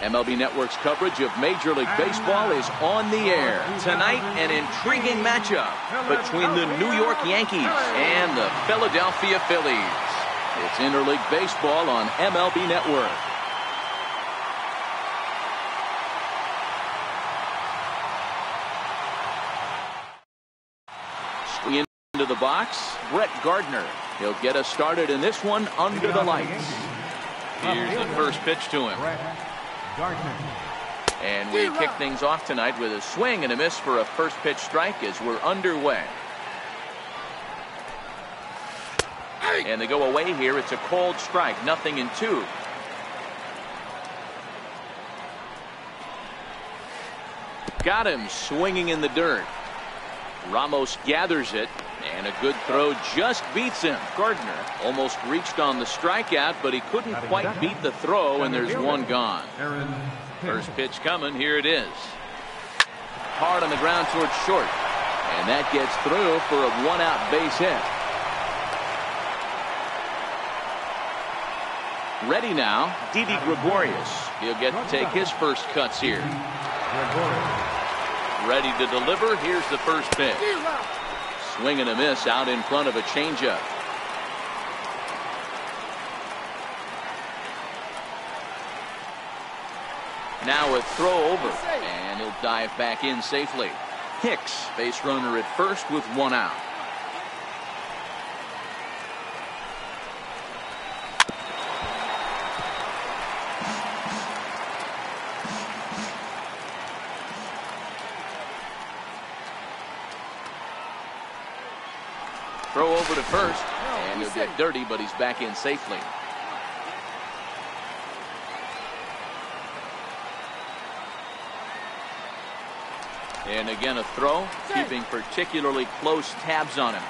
MLB Network's coverage of Major League Baseball is on the air. Tonight, an intriguing matchup between the New York Yankees and the Philadelphia Phillies. It's Interleague Baseball on MLB Network. Swing into the box, Brett Gardner. He'll get us started in this one under the lights. Here's the first pitch to him. And we kick things off tonight with a swing and a miss for a first pitch strike as we're underway. And they go away here. It's a cold strike, 0-2. Got him swinging in the dirt. Ramos gathers it, and a good throw just beats him. Gardner almost reached on the strikeout, but he couldn't quite beat the throw, and there's one gone. First pitch coming. Here it is. Hard on the ground towards short, and that gets through for a one-out base hit. Ready now, Didi Gregorius. He'll get to take his first cuts here. Ready to deliver. Here's the first pitch. Swing and a miss out in front of a changeup. Now a throw over, and he'll dive back in safely. Hicks, base runner at first with one out. Throw over to first, and he'll get dirty, but he's back in safely. And again a throw, keeping particularly close tabs on him.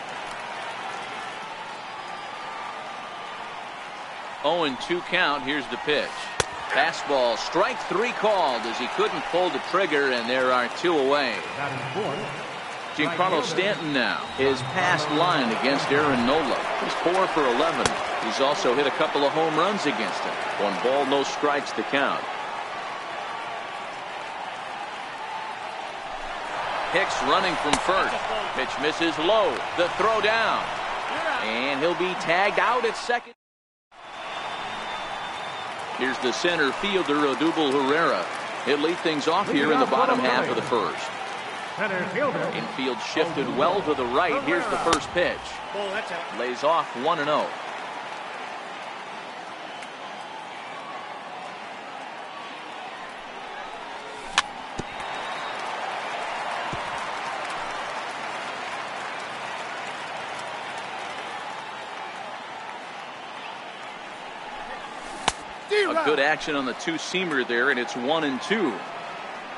0-2 count. Here's the pitch. Fastball, strike three called as he couldn't pull the trigger, and there are two away. Giancarlo Stanton now is past line against Aaron Nola. He's 4 for 11. He's also hit a couple of home runs against him. 1 ball, no strikes to count. Hicks running from first. Pitch misses low. The throw down. And he'll be tagged out at second. Here's the center fielder, Odubel Herrera. He'll lead things off here in the bottom half of the first. Infield shifted well to the right. Here's the first pitch. Lays off 1-0. A good action on the two-seamer there, and it's 1-2.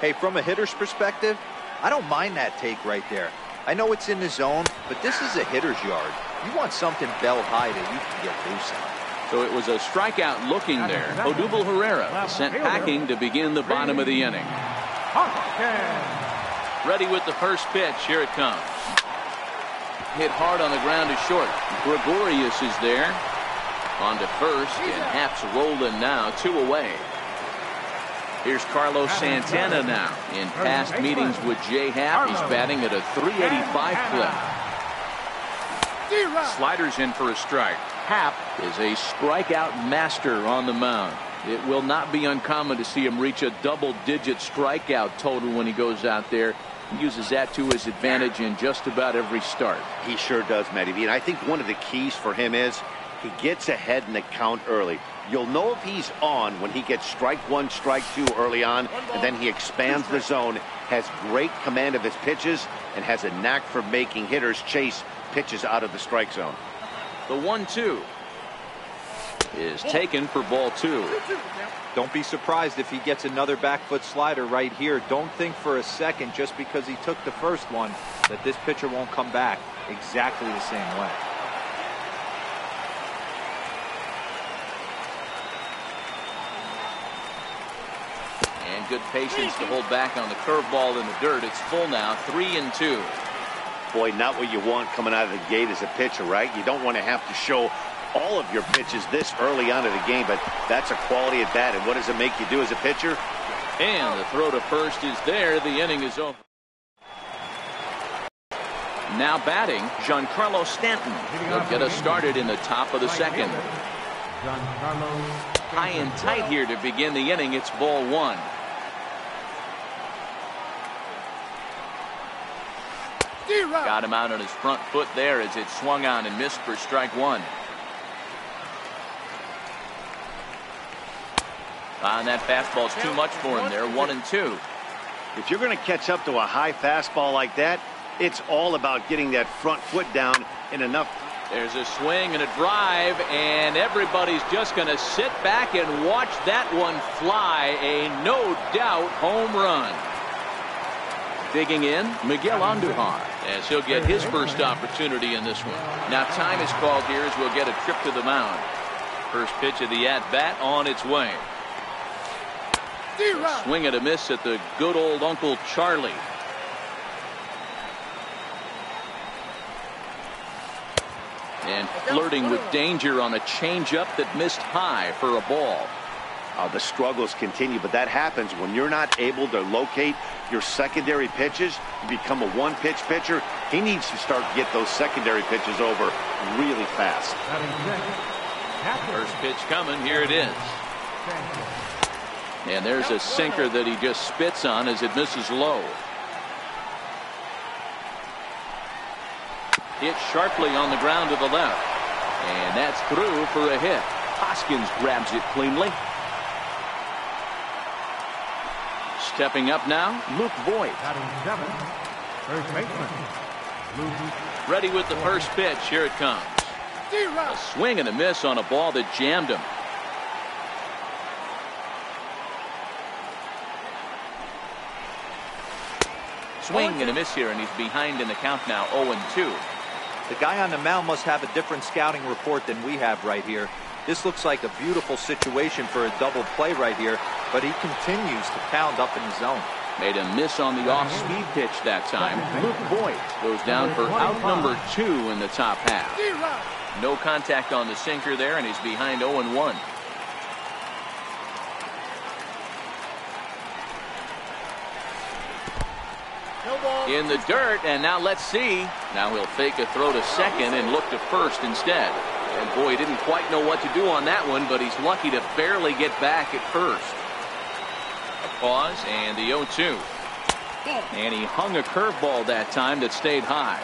Hey, from a hitter's perspective, I don't mind that take right there. I know it's in the zone, but this is a hitter's yard. You want something bell high that you can get loose on. So it was a strikeout looking there. Odubel Herrera sent packing to begin the bottom of the inning. Ready with the first pitch. Here it comes. Hit hard on the ground to short. Gregorius is there. On to first, and Happ's rolling now, 2 away. Here's Carlos Santana now. In past meetings with J. Happ, he's batting at a .385 clip. Sliders in for a strike. Happ is a strikeout master on the mound. It will not be uncommon to see him reach a double-digit strikeout total when he goes out there. He uses that to his advantage in just about every start. He sure does, Matty V. And I think one of the keys for him is he gets ahead in the count early. You'll know if he's on when he gets strike one, strike two early on, and then he expands the zone, has great command of his pitches, and has a knack for making hitters chase pitches out of the strike zone. The 1-2 is taken for ball 2. Don't be surprised if he gets another back foot slider right here. Don't think for a second, just because he took the first one, that this pitcher won't come back exactly the same way. And good patience to hold back on the curveball in the dirt. It's full now, 3-2. Boy, not what you want coming out of the gate as a pitcher, right? You don't want to have to show all of your pitches this early on in the game, but that's a quality at bat. And what does it make you do as a pitcher? And the throw to first is there. The inning is over. Now batting, Giancarlo Stanton. He'll get us started in the top of the second. High and tight here to begin the inning. It's ball one. Got him out on his front foot there as it swung on and missed for strike one. And that fastball's too much for him there. 1-2. If you're going to catch up to a high fastball like that, it's all about getting that front foot down in enough. There's a swing and a drive, and everybody's just going to sit back and watch that one fly. A no-doubt home run. Digging in, Miguel Andujar, as he'll get his first opportunity in this one. Now time is called here as we'll get a trip to the mound. First pitch of the at-bat on its way. A swing and a miss at the good old Uncle Charlie. And flirting with danger on a changeup that missed high for a ball. The struggles continue, but that happens when you're not able to locate your secondary pitches. You become a one-pitch pitcher. He needs to start to get those secondary pitches over really fast. First pitch coming. Here it is. And there's a sinker that he just spits on as it misses low. Hit sharply on the ground to the left. And that's through for a hit. Hoskins grabs it cleanly. Stepping up now, Luke Voigt. First baseman. Ready with the first pitch. Here it comes. A swing and a miss on a ball that jammed him. Swing and a miss here, and he's behind in the count now. 0-2. The guy on the mound must have a different scouting report than we have right here. This looks like a beautiful situation for a double play right here, but he continues to pound up in the zone. Made a miss on the off-speed pitch that time. Luke Voigt goes down for out number 2 in the top half. No contact on the sinker there, and he's behind 0-1. In the dirt, and now let's see. Now he'll fake a throw to second and look to first instead. And boy, he didn't quite know what to do on that one, but he's lucky to barely get back at first. A pause and the 0-2. And he hung a curveball that time that stayed high.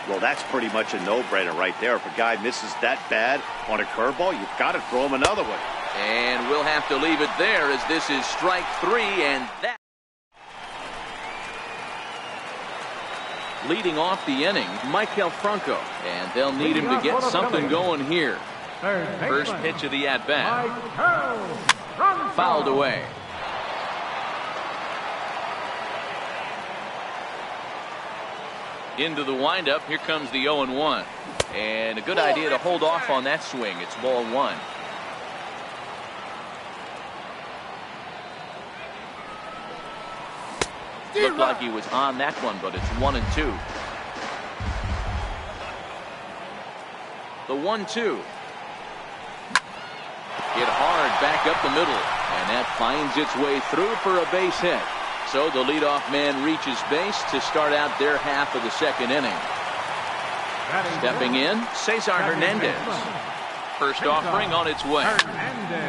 Well, that's pretty much a no-brainer right there. If a guy misses that bad on a curveball, you've got to throw him another one. And we'll have to leave it there as this is strike 3, and that. Leading off the inning, Michael Franco, and they'll need him to get something going here. First pitch of the at-bat. Fouled away. Into the windup. Here comes the 0-1. And a good idea to hold off on that swing. It's ball 1. Looked like he was on that one, but it's 1-2. The 1-2. Hit hard back up the middle, and that finds its way through for a base hit. So the leadoff man reaches base to start out their half of the second inning. Stepping in, Cesar Hernandez. First offering on its way.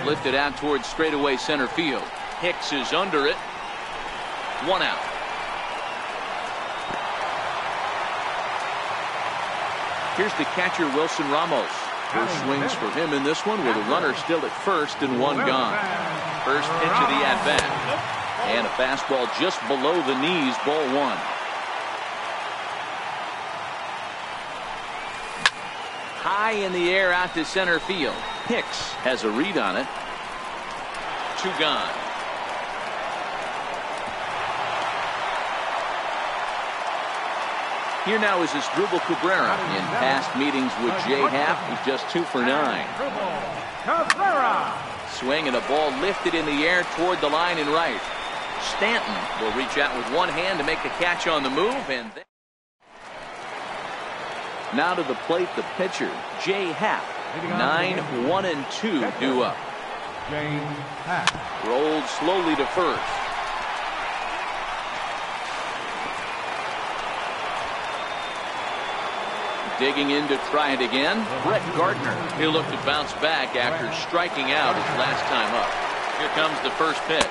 Lifted out towards straightaway center field. Hicks is under it. 1 out. Here's the catcher, Wilson Ramos. First swings for him in this one with a runner still at first and 1 gone. First pitch of the at-bat. And a fastball just below the knees, ball 1. High in the air out to center field. Hicks has a read on it. 2 gone. Here now is Asdrubal Cabrera. In past meetings with Jay Happ, he's just 2 for 9. Swing and a ball lifted in the air toward the line and right. Stanton will reach out with one hand to make the catch on the move. And then now to the plate, the pitcher, Jay Happ. 9, 1 and 2 due up. James Hack. Rolled slowly to first. Digging in to try it again. Brett Gardner. He'll look to bounce back after striking out his last time up. Here comes the first pitch.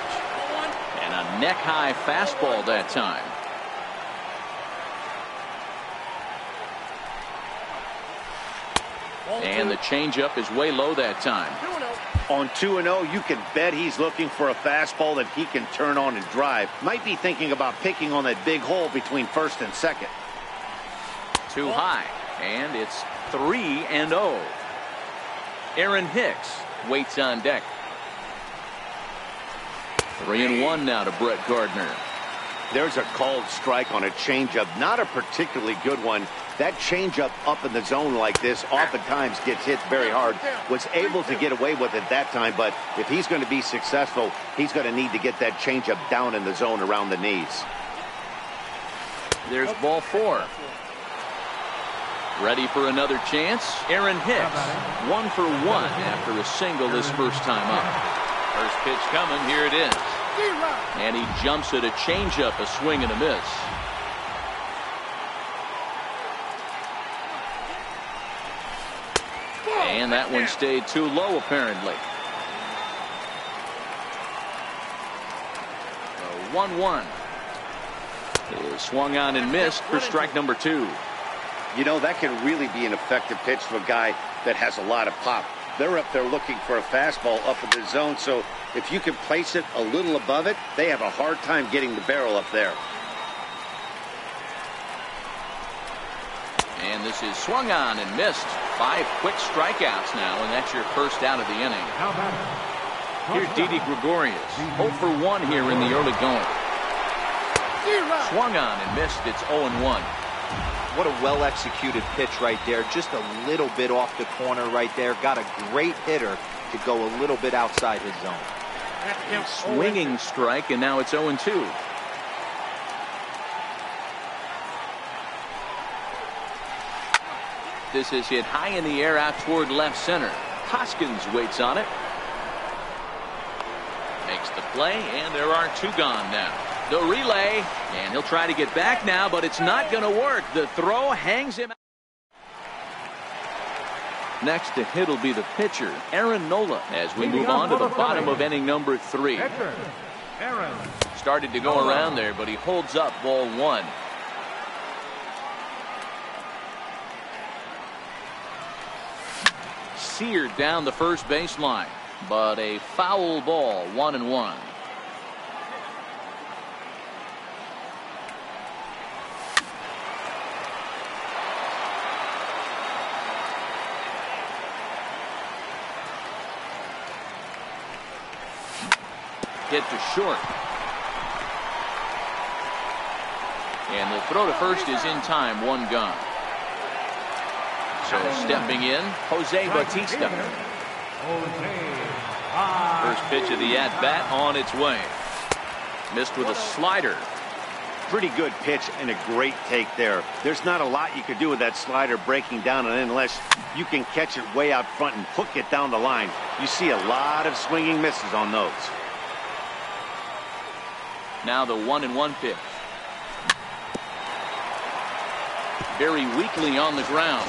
And a neck-high fastball that time. And the changeup is way low that time. On 2-0, you can bet he's looking for a fastball that he can turn on and drive. Might be thinking about picking on that big hole between first and second. Too high. And it's 3-0. Aaron Hicks waits on deck. 3-1 now to Brett Gardner. There's a called strike on a changeup. Not a particularly good one. That changeup up in the zone like this oftentimes gets hit very hard. Was able to get away with it that time, but if he's going to be successful, he's going to need to get that changeup down in the zone around the knees. There's ball 4. Ready for another chance. Aaron Hicks, 1 for 1 after a single his first time up. First pitch coming. Here it is. And he jumps at a changeup, a swing and a miss. And that one stayed too low, apparently. 1-1. Is swung on and missed for strike number 2. You know, that can really be an effective pitch to a guy that has a lot of pop. They're up there looking for a fastball up in the zone, so if you can place it a little above it, they have a hard time getting the barrel up there. And this is swung on and missed. 5 quick strikeouts now, and that's your first out of the inning. Here's Didi Gregorius. 0 for 1 here in the early going. Swung on and missed. It's 0-1. What a well-executed pitch right there. Just a little bit off the corner right there. Got a great hitter to go a little bit outside his zone. A swinging strike, and now it's 0-2. This is hit high in the air out toward left center. Hoskins waits on it. Makes the play, and there are 2 gone now. The relay, and he'll try to get back now, but it's not going to work. The throw hangs him out. Next to hit will be the pitcher, Aaron Nola, as we move on to the bottom of inning number 3. Started to go around there, but he holds up ball 1. Seared down the first baseline, but a foul ball, 1-1. Hit to short. And the throw to first is in time. 1 gone. So stepping in, Jose Bautista. First pitch of the at-bat on its way. Missed with a slider. Pretty good pitch and a great take there. There's not a lot you could do with that slider breaking down, and unless you can catch it way out front and hook it down the line, you see a lot of swinging misses on those. Now the 1-1 pitch. Very weakly on the ground.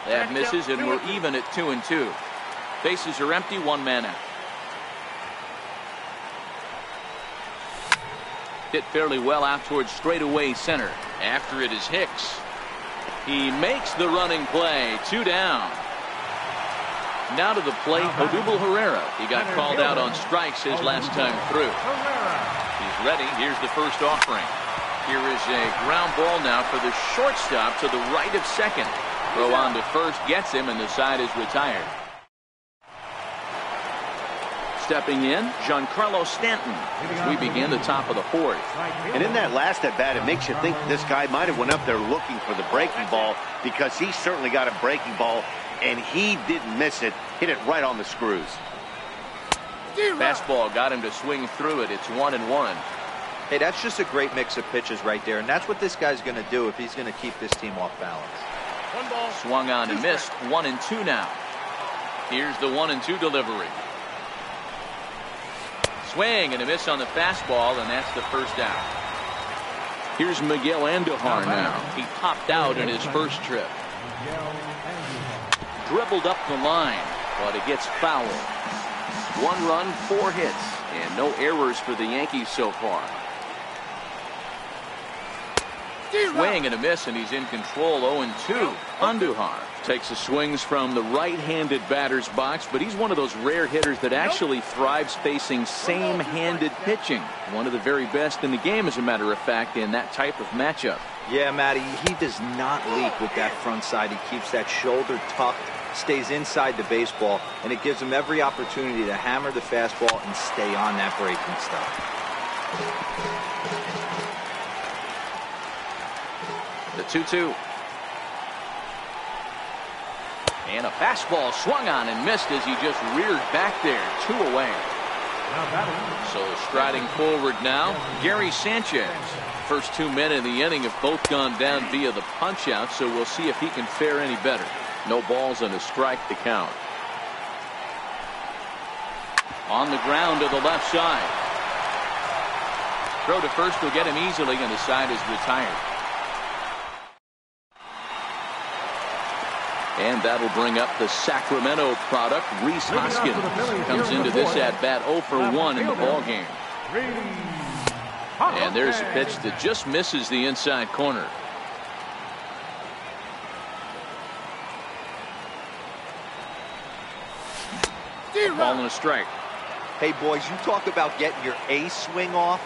That misses, and we're even at 2-2. Bases are empty, 1 man out. Hit fairly well out towards straightaway center. After it is Hicks. He makes the running play. 2 down. Now to the plate, Odubel Herrera. He got called out on strikes his last time through. He's ready. Here's the first offering. Here is a ground ball now for the shortstop to the right of second. Throw on to first gets him, and the side is retired. Stepping in, Giancarlo Stanton as we begin the top of the 4th. And in that last at bat, it makes you think this guy might have went up there looking for the breaking ball, because he certainly got a breaking ball, and he didn't miss it. Hit it right on the screws. Fastball got him to swing through it. It's 1-1. Hey, that's just a great mix of pitches right there, and that's what this guy's going to do if he's going to keep this team off balance. One ball. Swung on and missed. 1-2 now. Here's the 1-2 delivery. Swing and a miss on the fastball, and that's the first out. Here's Miguel Andujar now. He popped out in his first trip. Dribbled up the line, but it gets fouled. 1 run, 4 hits, and no errors for the Yankees so far. Swing and a miss, and he's in control. 0-2. Andujar takes the swings from the right-handed batter's box, but he's one of those rare hitters that actually thrives facing same-handed pitching. One of the very best in the game, as a matter of fact, in that type of matchup. Yeah, Matty, he does not leak with that front side. He keeps that shoulder tucked, stays inside the baseball, and it gives him every opportunity to hammer the fastball and stay on that breaking stuff. The 2-2. And a fastball swung on and missed as he just reared back there. 2 away. So striding forward now, Gary Sanchez. First 2 men in the inning have both gone down via the punch out, so we'll see if he can fare any better. No balls and a strike to count. On the ground to the left side. Throw to first will get him easily, and the side is retired. And that'll bring up the Sacramento product, Rhys Hoskins. Comes into this at-bat 0 for 1 in the ballgame. And there's a pitch that just misses the inside corner. Ball and a strike. Hey, boys, you talk about getting your ace swing off.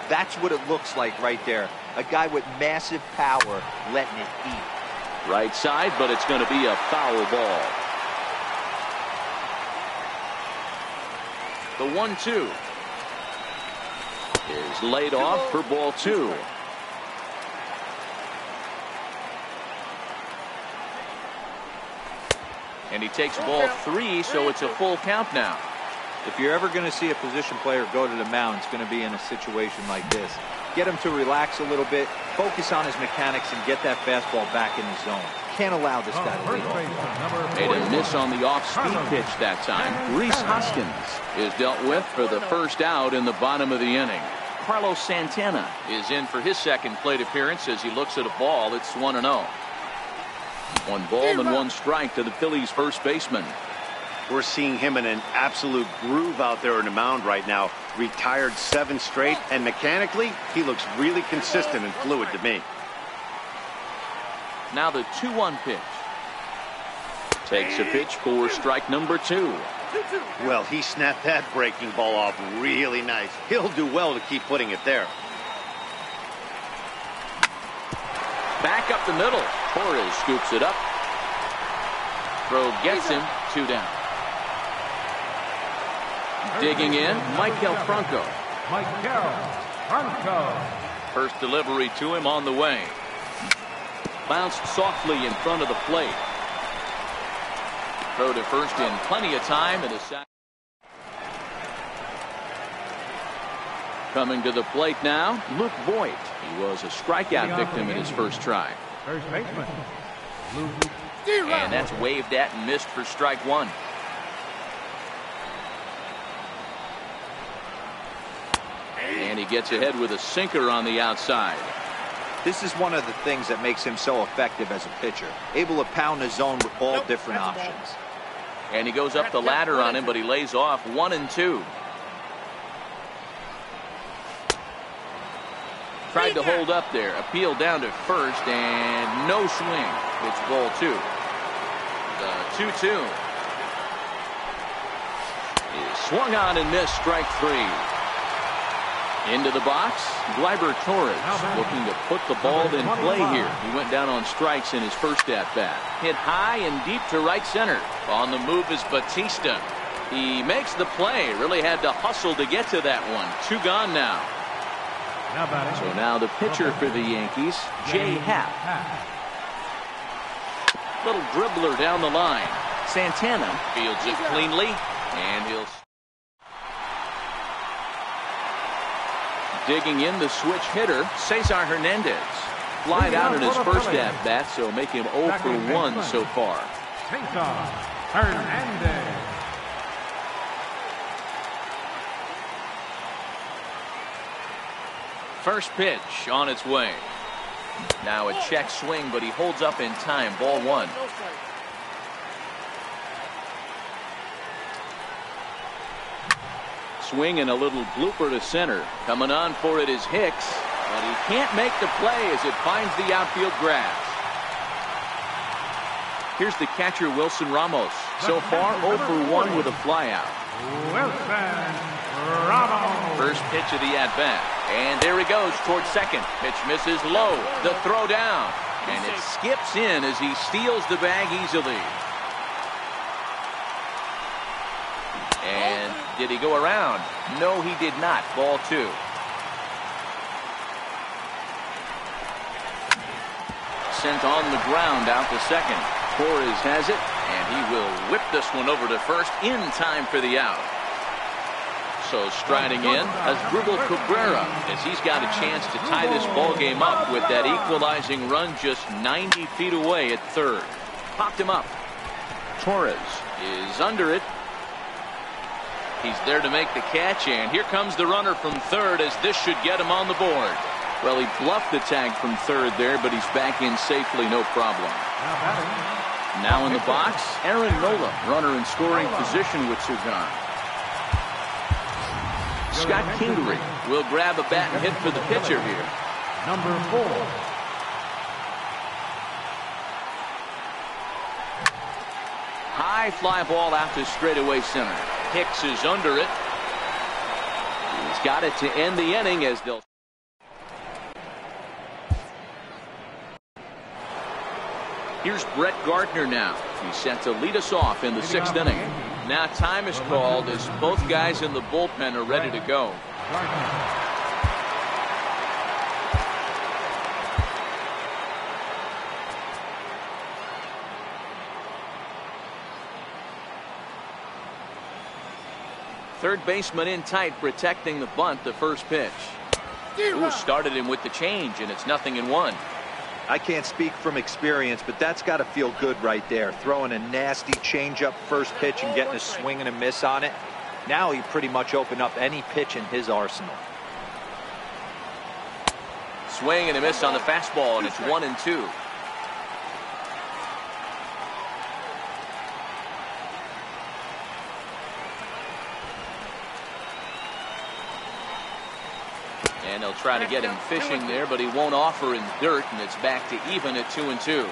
That's what it looks like right there. A guy with massive power letting it eat. Right side, but it's going to be a foul ball. The 1-2 is laid off for ball 2. And he takes ball 3, so it's a full count now. If you're ever going to see a position player go to the mound, it's going to be in a situation like this. Get him to relax a little bit, focus on his mechanics, and get that fastball back in the zone. Can't allow this guy to lead off. Made a miss on the off-speed pitch that time. Rhys Hoskins is dealt with for the first out in the bottom of the inning. Carlos Santana is in for his second plate appearance as he looks at a ball. It's 1-0. 1 ball and 1 strike to the Phillies' first baseman. We're seeing him in an absolute groove out there in the mound right now. Retired 7 straight, and mechanically, he looks really consistent and fluid to me. Now the 2-1 pitch. Takes a pitch for strike number 2. Well, he snapped that breaking ball off really nice. He'll do well to keep putting it there. Back up the middle. Torres scoops it up. Throw gets him. 2 down. Digging in, Maikel Franco. First delivery to him on the way. Bounced softly in front of the plate. Throw to first in plenty of time, and a sack. Coming to the plate now, Luke Voigt. He was a strikeout victim in his first try. First baseman, Luke. And that's waved at and missed for strike 1. And he gets ahead with a sinker on the outside. This is one of the things that makes him so effective as a pitcher. Able to pound the zone with all different options. And he goes up the ladder on him, but he lays off. 1-2. Tried to hold up there. Appeal down to first, and no swing. It's ball 2. The 2-2 is swung on and missed. Strike 3. Into the box, Gleyber Torres looking to put the ball in play here. He went down on strikes in his first at-bat. Hit high and deep to right center. On the move is Batista. He makes the play. Really had to hustle to get to that one. 2 gone now. So now the pitcher for the Yankees, Jay Happ. Little dribbler down the line. Santana fields it cleanly, and he'll... Digging in the switch hitter, Cesar Hernandez. Flied out in his first at-bat, so make him 0 for 1 so far. Cesar Hernandez. First pitch on its way. Now a check swing, but he holds up in time. Ball 1. Swing and a little blooper to center. Coming on for it is Hicks, but he can't make the play as it finds the outfield grass. Here's the catcher, Wilson Ramos. So far, 0 for 1 with a flyout. Wilson Ramos. First pitch of the at-bat. And there he goes towards second. Pitch misses low. The throw down. And it skips in as he steals the bag easily. And did he go around? No, he did not. Ball 2. Sent on the ground out to second. Torres has it, and he will whip this one over to first in time for the out. So striding in, Asdrubal Cabrera, as he's got a chance to tie this ball game up with that equalizing run just 90 feet away at third. Popped him up. Torres is under it. He's there to make the catch, and here comes the runner from third as this should get him on the board. Well, he bluffed the tag from third there, but he's back in safely, no problem. Now in the box, Aaron Nola, runner in scoring position with Sugan. Scott Kingery will grab a bat and hit for the pitcher here. Number 4. High fly ball out to straightaway center. Hicks is under it. He's got it to end the inning as they'll. Here's Brett Gardner now. He's set to lead us off in the 6th inning. Now time is called as both guys in the bullpen are ready to go. Third baseman in tight, protecting the bunt. The first pitch. Ooh, started him with the change, and it's 0-1. I can't speak from experience, but that's got to feel good right there. Throwing a nasty changeup first pitch and getting a swing and a miss on it. Now he pretty much opened up any pitch in his arsenal. Swing and a miss on the fastball, and it's 1-2. And they'll try to get him fishing there, but he won't offer in dirt, and it's back to even at 2-2.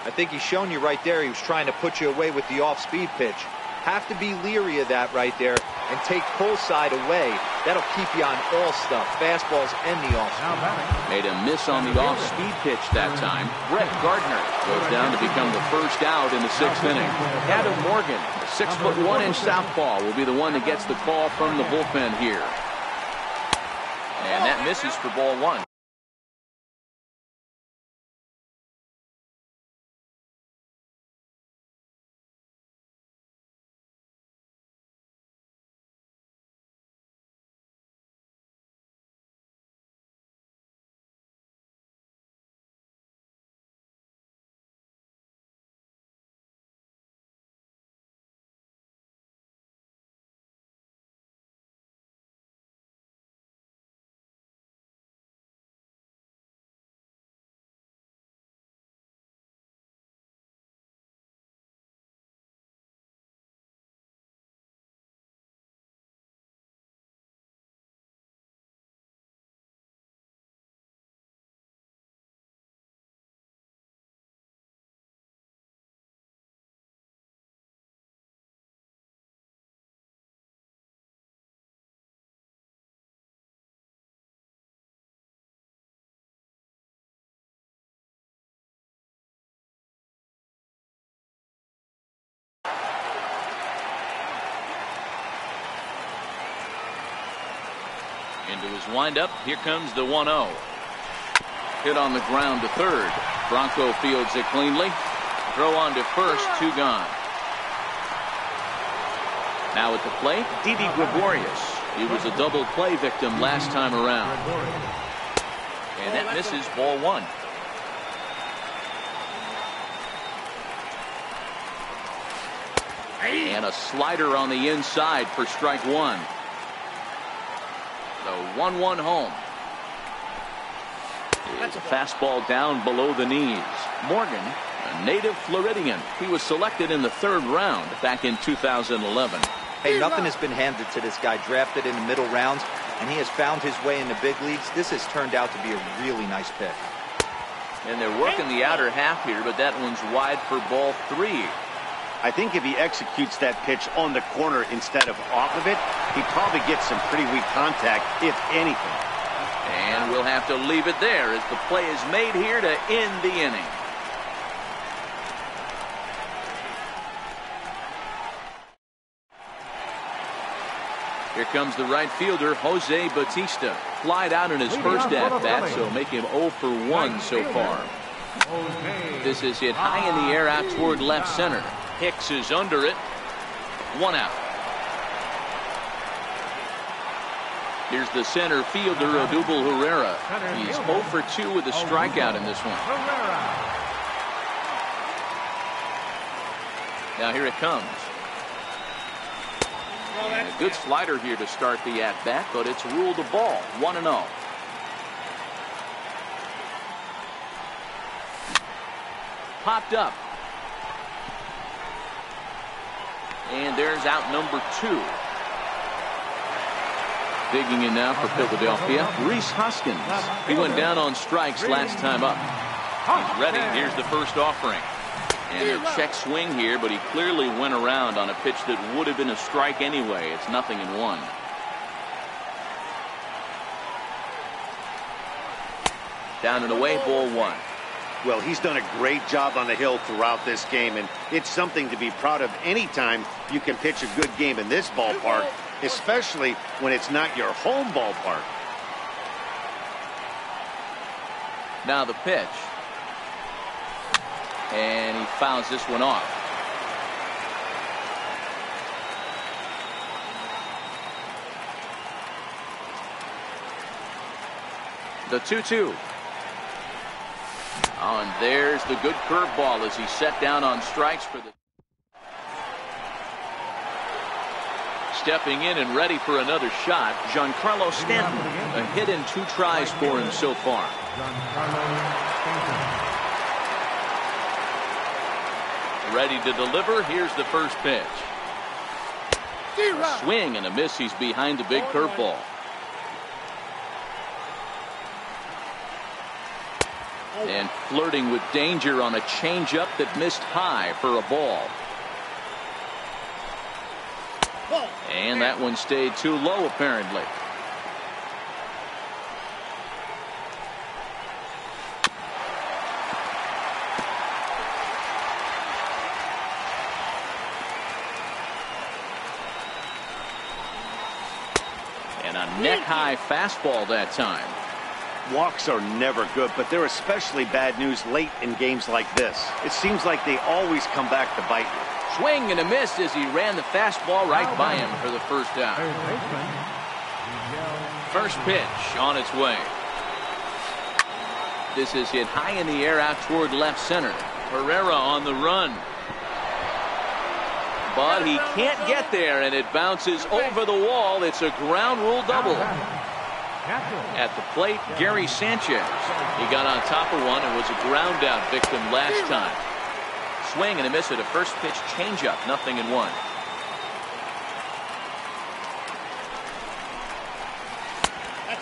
I think he's shown you right there. He was trying to put you away with the off-speed pitch. Have to be leery of that right there and take pull side away. That'll keep you on all stuff, fastballs and the off-speed. Made a miss on the off-speed pitch that time. Brett Gardner goes down to become the first out in the 6th inning. Adam Morgan, 6'1" southpaw, will be the one that gets the call from the bullpen here. And that misses for ball 1. Into his windup. Here comes the 1-0. Hit on the ground to third. Bronco fields it cleanly. Throw on to first. 2 gone. Now at the plate, Didi Gregorius. He was a double play victim last time around. And that misses, ball one. And a slider on the inside for strike one. The 1-1 home. It's a fastball down below the knees. Morgan, a native Floridian. He was selected in the 3rd round back in 2011. Hey, nothing has been handed to this guy. Drafted in the middle rounds, and he has found his way in the big leagues. This has turned out to be a really nice pick. And they're working the outer half here, but that one's wide for ball 3. I think if he executes that pitch on the corner instead of off of it, he probably gets some pretty weak contact, if anything. And we'll have to leave it there as the play is made here to end the inning. Here comes the right fielder, Jose Bautista. Flied out in his first at-bat, so make him 0 for 1 so far. This is hit high in the air out toward left center. Hicks is under it. 1 out. Here's the center fielder, Odubel Herrera. He's 0 for 2 with a strikeout in this one. Now here it comes. And a good slider here to start the at-bat, but it's ruled a ball. 1-0. Popped up. And there's out number 2. Digging in now for Philadelphia, Rhys Hoskins. He went down on strikes last time up. He's ready. Here's the first offering. And a check swing here, but he clearly went around on a pitch that would have been a strike anyway. It's 0-1. Down and away, ball 1. Well, he's done a great job on the hill throughout this game, and it's something to be proud of anytime you can pitch a good game in this ballpark, especially when it's not your home ballpark. Now the pitch. And he fouls this one off. The 2-2. Oh, and there's the good curveball as he set down on strikes for the. Stepping in and ready for another shot, Giancarlo Stanton. A hit and 2 tries for him so far. Ready to deliver. Here's the first pitch. A swing and a miss. He's behind the big curveball. And flirting with danger on a changeup that missed high for a ball. And that one stayed too low apparently. And a neck-high fastball that time. Walks are never good, but they're especially bad news late in games like this. It seems like they always come back to bite you. Swing and a miss as he ran the fastball right by him for the first out. First pitch on its way. This is hit high in the air out toward left center. Herrera on the run. But he can't get there, and it bounces over the wall. It's a ground rule double. At the plate, Gary Sanchez. He got on top of one and was a ground out victim last time. Swing and a miss at a first pitch changeup. 0-1.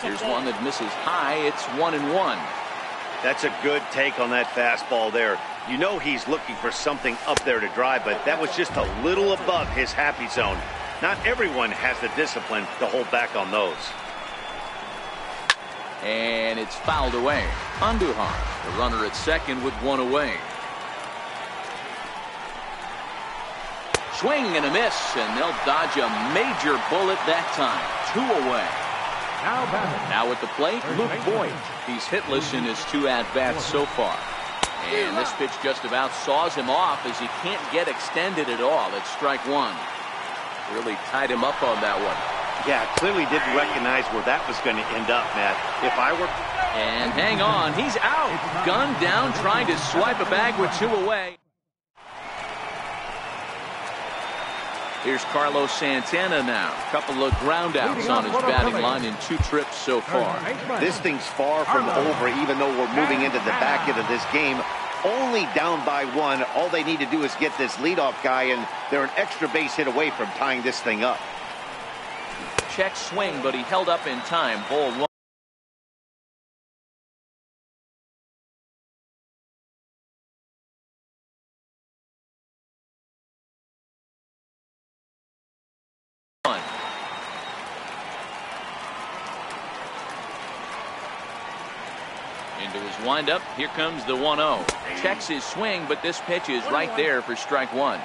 Here's one that misses high. It's 1-1. That's a good take on that fastball there. You know he's looking for something up there to drive, but that was just a little above his happy zone. Not everyone has the discipline to hold back on those. And it's fouled away. Andujar, the runner at second with one away. Swing and a miss, and they'll dodge a major bullet that time. 2 away. Now at the plate, Luke Voigt. He's hitless in his 2 at-bats so far. And this pitch just about saws him off as he can't get extended at all. It's strike 1. Really tied him up on that one. Yeah, clearly didn't recognize where that was going to end up, Matt. If I were... And hang on, he's out. Gunned down, trying to swipe a bag with 2 away. Here's Carlos Santana now. Couple of ground outs on his batting line in 2 trips so far. This thing's far from over, even though we're moving into the back end of this game. Only down by 1. All they need to do is get this leadoff guy, and they're an extra base hit away from tying this thing up. Check swing, but he held up in time. Ball 1. Into his windup. Here comes the 1-0. Checks his swing, but this pitch is right there for strike 1.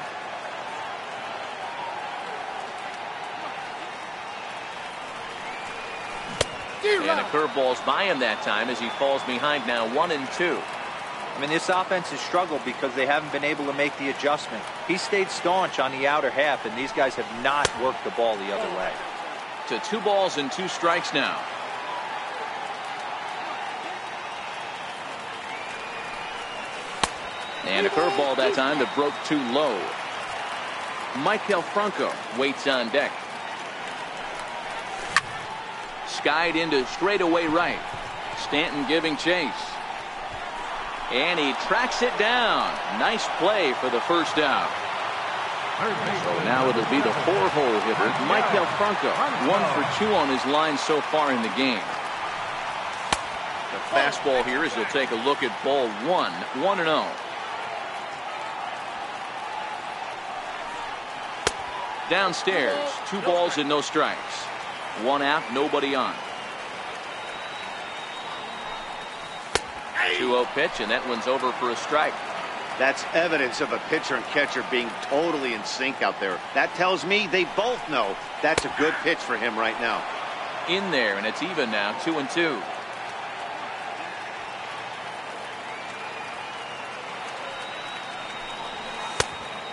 And a curveball's by him that time as he falls behind now 1-2. I mean, this offense has struggled because they haven't been able to make the adjustment. He stayed staunch on the outer half, and these guys have not worked the ball the other way. To 2 balls and 2 strikes now. And a curveball that time that broke too low. Michael Franco waits on deck. Skied into straightaway right. Stanton giving chase. And he tracks it down. Nice play for the first out. So now it'll be the 4-hole hitter, Michael Franco. 1 for 2 on his line so far in the game. The fastball here as he'll take a look at ball 1. 1-0. Downstairs, 2 balls and no strikes. 1 out, nobody on. 2-0 pitch, and that one's over for a strike. That's evidence of a pitcher and catcher being totally in sync out there. That tells me they both know that's a good pitch for him right now. In there, and it's even now, 2-2.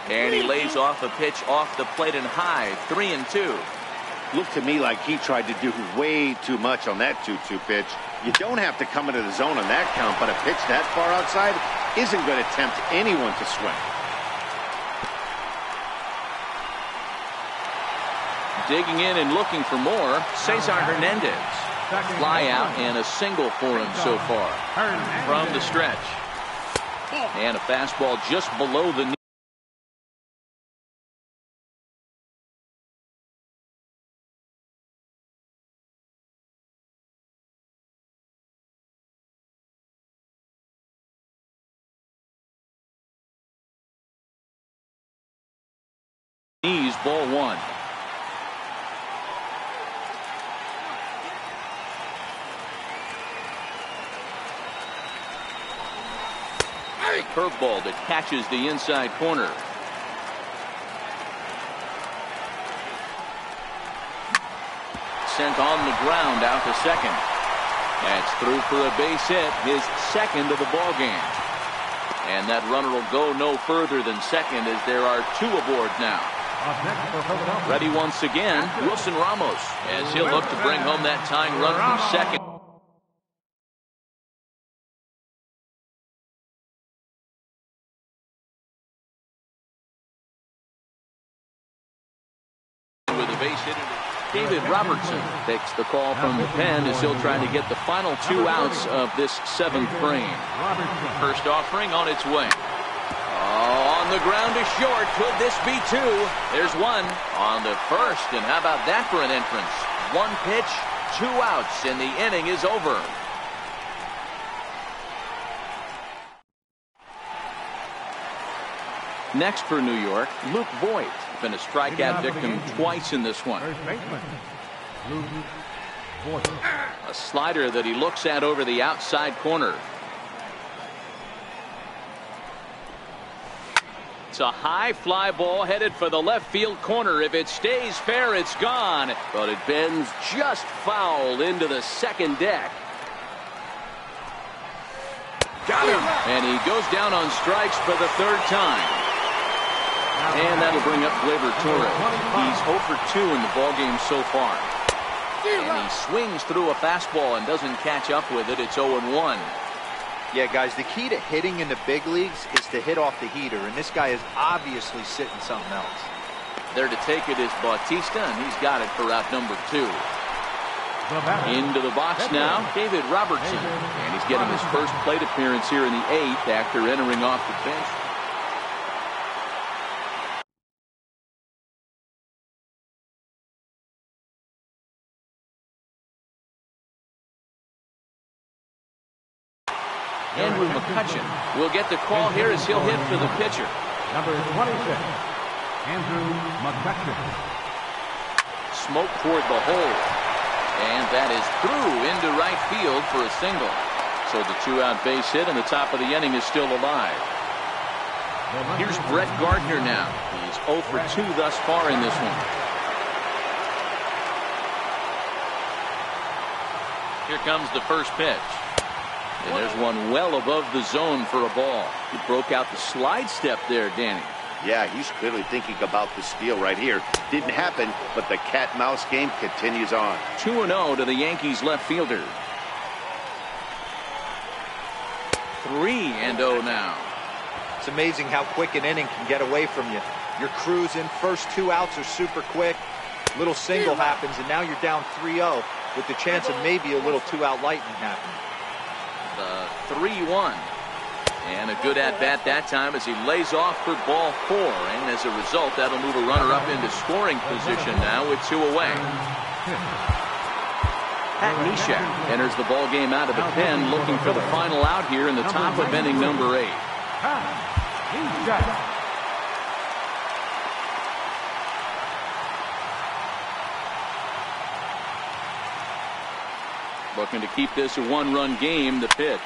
And he lays off a pitch off the plate and high. 3-2. Looked to me like he tried to do way too much on that 2-2 pitch. You don't have to come into the zone on that count, but a pitch that far outside isn't going to tempt anyone to swing. Digging in and looking for more, Cesar Hernandez. Fly out and a single for him so far. From the stretch. And a fastball just below the knee. Knees, ball 1. Curveball that catches the inside corner. Sent on the ground out to second. That's through for a base hit, his second of the ball game. And that runner will go no further than second as there are 2 aboard now. Ready once again, Wilson Ramos, as he'll look to bring home that tying run from second. With a base hit, David Robertson takes the call from the pen as he'll try to get the final 2 outs of this 7th frame. First offering on its way. Oh, on the ground is short. Could this be 2? There's 1 on the first, and how about that for an entrance? 1 pitch, 2 outs, and the inning is over. Next for New York, Luke Voigt. Been a strikeout victim twice in this one. A slider that he looks at over the outside corner. It's a high fly ball headed for the left field corner. If it stays fair, it's gone. But it bends just foul into the second deck. Got him. And he goes down on strikes for the 3rd time. And that'll bring up Gleyber Torres. He's 0 for 2 in the ballgame so far. And he swings through a fastball and doesn't catch up with it. It's 0-1. Yeah, guys, the key to hitting in the big leagues is to hit off the heater, and this guy is obviously sitting something else. There to take it is Bautista, and he's got it for out number 2. Into the box now, David Robertson. And he's getting his first plate appearance here in the 8th after entering off the bench. Andrew McCutcheon will get the call here as he'll hit for the pitcher. Number 26, Andrew McCutcheon. Smoke toward the hole. And that is through into right field for a single. So the 2-out base hit and the top of the inning is still alive. Here's Brett Gardner now. He's 0 for 2 thus far in this one. Here comes the first pitch. And there's one well above the zone for a ball. He broke out the slide step there, Danny. Yeah, he's clearly thinking about the steal right here. Didn't happen, but the cat-mouse game continues on. 2-0 to the Yankees left fielder. 3-0 now. It's amazing how quick an inning can get away from you. You're cruising. First 2 outs are super quick. Little single happens, and now you're down 3-0 with the chance of maybe a little 2-out lightning happening. The 3-1. And a good at-bat that time as he lays off for ball 4. And as a result, that'll move a runner up into scoring position now with 2 away. Pat Neshek enters the ball game out of the pen, looking for the final out here in the top of inning number 8. Looking to keep this a 1-run game. The pitch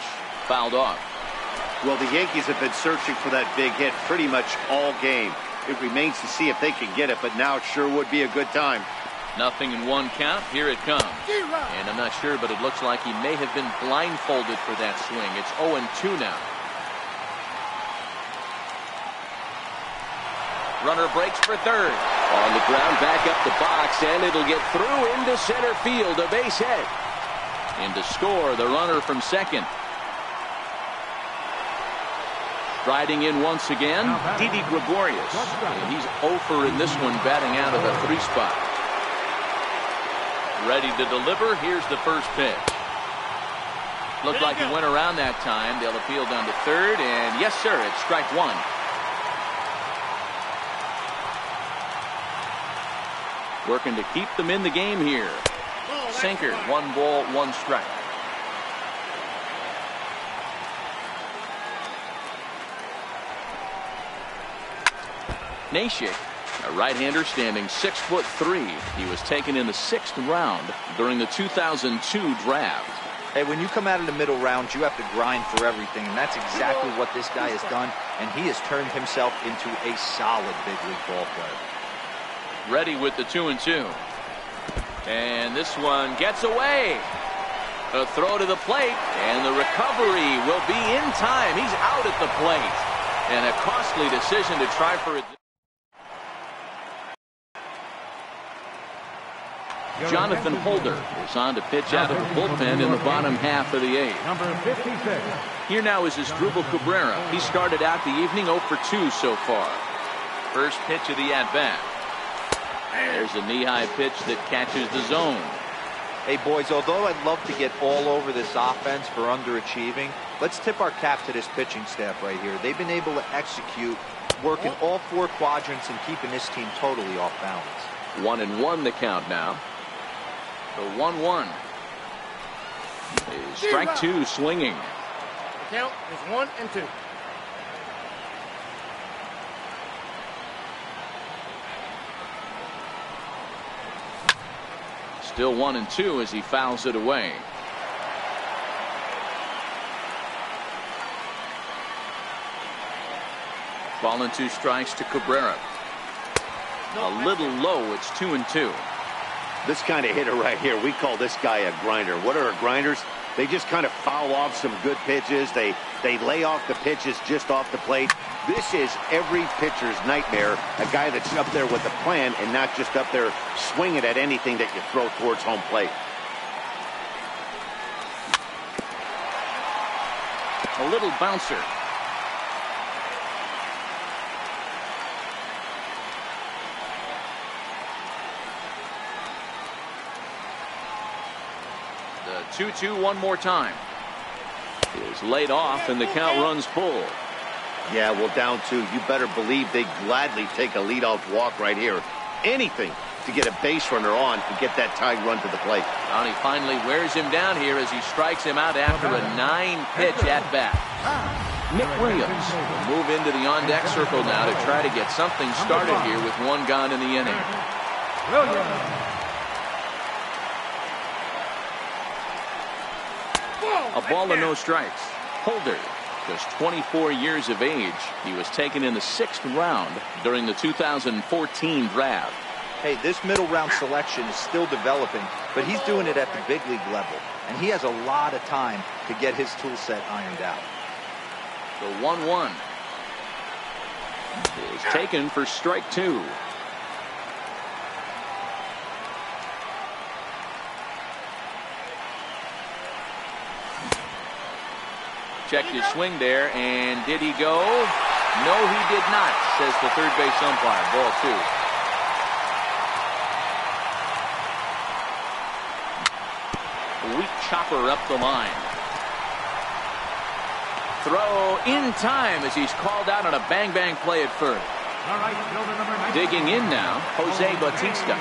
fouled off. Well, the Yankees have been searching for that big hit pretty much all game. It remains to see if they can get it, but now it sure would be a good time. 0 in 1 count. Here it comes. And I'm not sure, but it looks like he may have been blindfolded for that swing. It's 0-2 now. Runner breaks for third. On the ground, back up the box, and it'll get through into center field. A base hit. And to score, the runner from second. Striding in once again, Didi Gregorius. And he's 0 for in this one, batting out of the 3 spot. Ready to deliver. Here's the first pitch. Looked like he went around that time. They'll appeal down to third, and yes, sir, it's strike 1. Working to keep them in the game here. Sinker, 1 ball, 1 strike. Neshek, a right-hander standing 6'3". He was taken in the 6th round during the 2002 draft. Hey, when you come out of the middle rounds, you have to grind for everything, and that's exactly what this guy has done, and he has turned himself into a solid big league ball player. Ready with the 2-2. And this one gets away. A throw to the plate, and the recovery will be in time. He's out at the plate. And a costly decision to try for it. Jonathan Holder is on to pitch out of the bullpen in the bottom half of the 8th. Number 56. Here now is Asdrubal Cabrera. He started out the evening 0 for 2 so far. First pitch of the at-bat. There's a knee-high pitch that catches the zone. Hey, boys, although I'd love to get all over this offense for underachieving, let's tip our cap to this pitching staff right here. They've been able to execute, working all 4 quadrants and keeping this team totally off balance. 1-1 the count now. The 1-1. Strike 2 swinging. The count is 1-2. Still 1-2 as he fouls it away. Ball and 2 strikes to Cabrera. A little low. It's 2-2. This kind of hitter right here, we call this guy a grinder. What are grinders? They just kind of foul off some good pitches. They lay off the pitches just off the plate. This is every pitcher's nightmare, a guy that's up there with a plan and not just up there swinging at anything that you throw towards home plate. A little bouncer. The 2-2 one more time. Is laid off and the count runs full. Yeah, well, down 2. You better believe they gladly take a leadoff walk right here. Anything to get a base runner on to get that tying run to the plate. And he finally wears him down here as he strikes him out after a 9-pitch at-bat. Nick Williams will move into the on-deck circle now to try to get something started here with one gone in the inning. A ball and no strikes. Holder, just 24 years of age. He was taken in the 6th round during the 2014 draft. Hey, this middle round selection is still developing, but he's doing it at the big league level, and he has a lot of time to get his tool set ironed out. The 1-1 is taken for strike 2. Checked his swing there, and did he go? No, he did not, says the third base umpire. Ball 2. Weak chopper up the line. Throw in time as he's called out on a bang-bang play at first. Digging in now, Jose Bautista.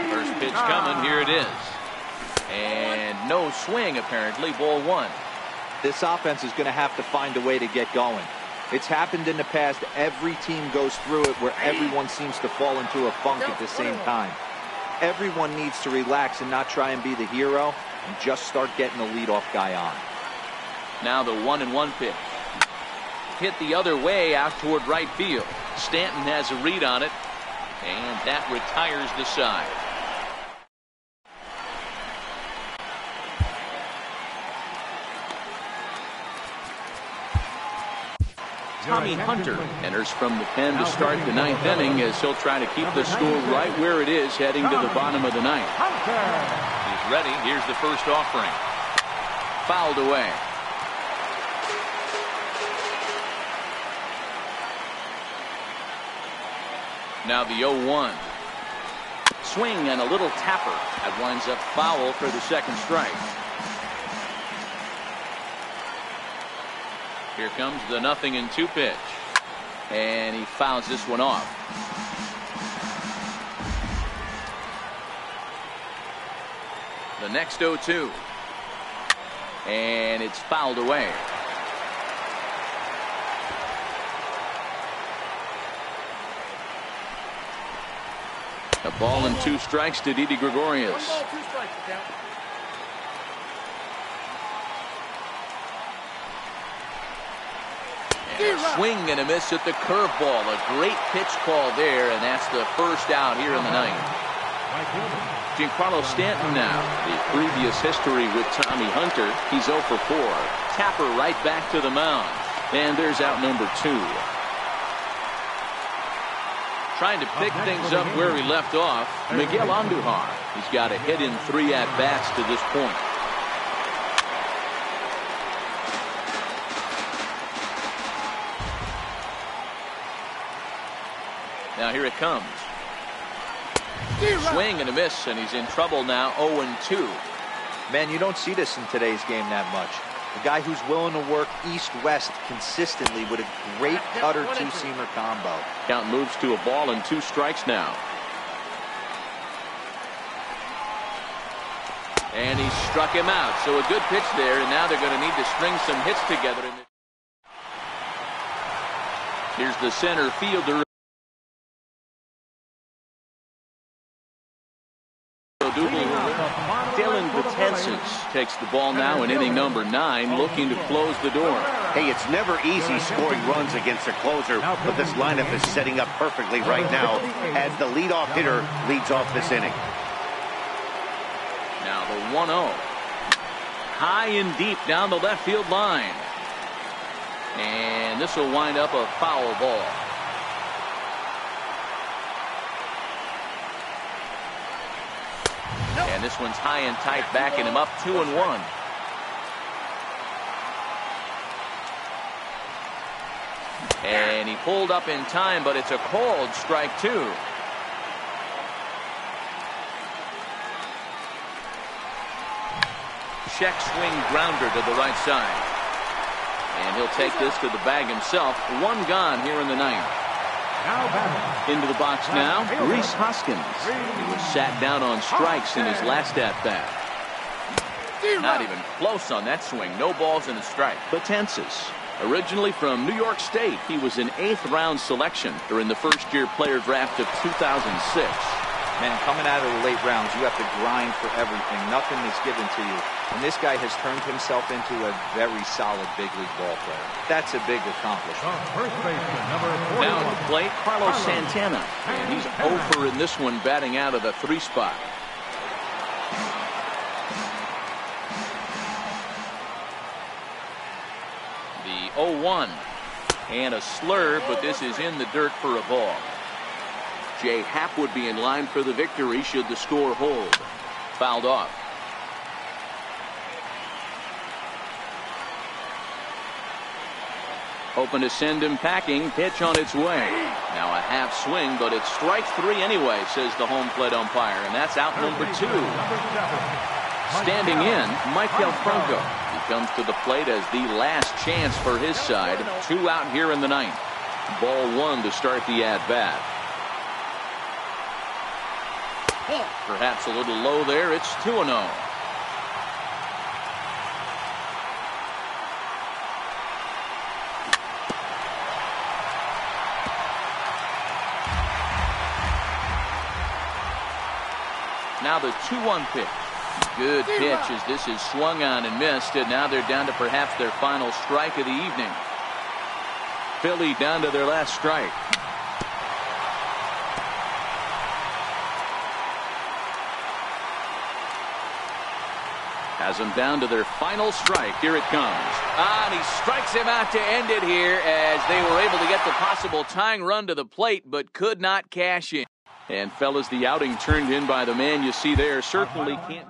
First pitch coming, here it is. And no swing apparently, ball 1. This offense is going to have to find a way to get going. It's happened in the past. Every team goes through it where everyone seems to fall into a funk at the same time. Everyone needs to relax and not try and be the hero and just start getting the leadoff guy on. Now the 1-1 pitch. Hit the other way out toward right field. Stanton has a read on it, and that retires the side. Tommy Hunter enters from the pen to start the 9th inning as he'll try to keep the score right where it is heading to the bottom of the 9th. He's ready. Here's the first offering. Fouled away. Now the 0-1. Swing and a little tapper. That winds up foul for the second strike. Here comes the 0-2 pitch. And he fouls this one off. The next 0-2. And it's fouled away. A ball and 2 strikes to Didi Gregorius. 1 ball, 2 strikes, count. And a swing and a miss at the curveball. A great pitch call there, and that's the first out here in the 9th. Giancarlo Stanton now. The previous history with Tommy Hunter. He's 0 for 4. Tapper right back to the mound. And there's out number 2. Trying to pick things up where he left off, Miguel Andujar. He's got a hit in 3 at-bats to this point. Now here it comes. Swing and a miss, and he's in trouble now. 0-2. Man, you don't see this in today's game that much. A guy who's willing to work east-west consistently with a great cutter two-seamer combo. Count moves to a ball and 2 strikes now. And he struck him out. So a good pitch there, and now they're going to need to string some hits together. Here's the center fielder. Dylan Betances takes the ball now in inning number 9, looking to close the door. Hey, it's never easy scoring runs against a closer, but this lineup is setting up perfectly right now as the leadoff hitter leads off this inning. Now the 1-0. high and deep down the left field line. And this will wind up a foul ball. And this one's high and tight, backing him up 2-1. And he pulled up in time, but it's a called strike 2. Check swing grounder to the right side. And he'll take this to the bag himself. One gone here in the ninth. Into the box now, Rhys Hoskins. He was sat down on strikes in his last at-bat. Not even close on that swing. No balls and a strike. Betances, originally from New York State, he was an 8th-round selection during the first-year player draft of 2006. Man, coming out of the late rounds, you have to grind for everything. Nothing is given to you. And this guy has turned himself into a very solid big league ball player. That's a big accomplishment. First baseman, number 41. Now at the plate, Carlos Santana. And he's over in this one, batting out of the 3 spot. The 0-1. And a slurve, but this is in the dirt for a ball. Jay Happ would be in line for the victory should the score hold. Fouled off. Hoping to send him packing. Pitch on its way. Now a half swing, but it's strike 3 anyway, says the home plate umpire. And that's out number 2. Standing in, Michael Franco. He comes to the plate as the last chance for his side. 2 out here in the ninth. Ball 1 to start the at-bat. Perhaps a little low there. It's 2-0. Now the 2-1 pitch. Good pitch as this is swung on and missed. And now they're down to perhaps their final strike of the evening. Philly down to their last strike. Has them down to their final strike. Here it comes. And he strikes him out to end it here as they were able to get the possible tying run to the plate, but could not cash in. And fellas, the outing turned in by the man you see there certainly can't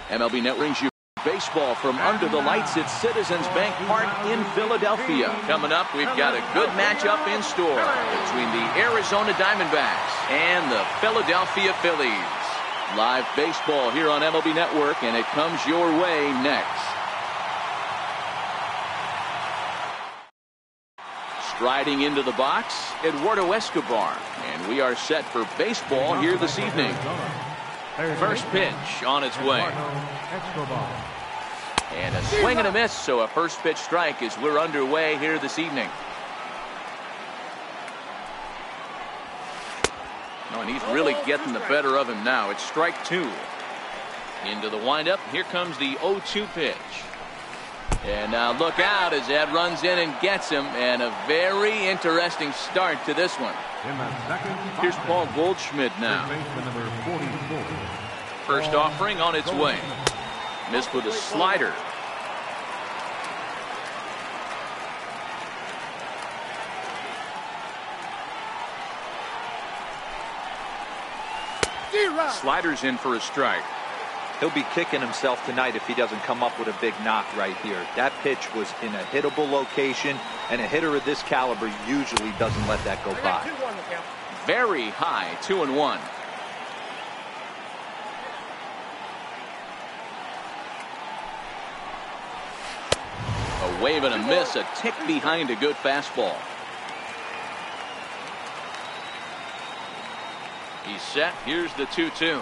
MLB Net brings you baseball from under the lights at Citizens Bank Park in Philadelphia. Coming up, we've got a good matchup in store between the Arizona Diamondbacks and the Philadelphia Phillies. Live baseball here on MLB Network, and it comes your way next. Striding into the box, Eduardo Escobar, and we are set for baseball here this evening. First pitch on its way. And a swing and a miss, so a first pitch strike as we're underway here this evening. Oh, and he's really getting the better of him now. It's strike two. Into the windup. Here comes the 0-2 pitch. And now look out as that runs in and gets him. And a very interesting start to this one. Here's Paul Goldschmidt now. First offering on its way. Missed with a slider. Slider's in for a strike. He'll be kicking himself tonight if he doesn't come up with a big knock right here. That pitch was in a hittable location, and a hitter of this caliber usually doesn't let that go by. Very high, 2-1. A wave and a miss, a tick behind a good fastball. He's set. Here's the 2-2.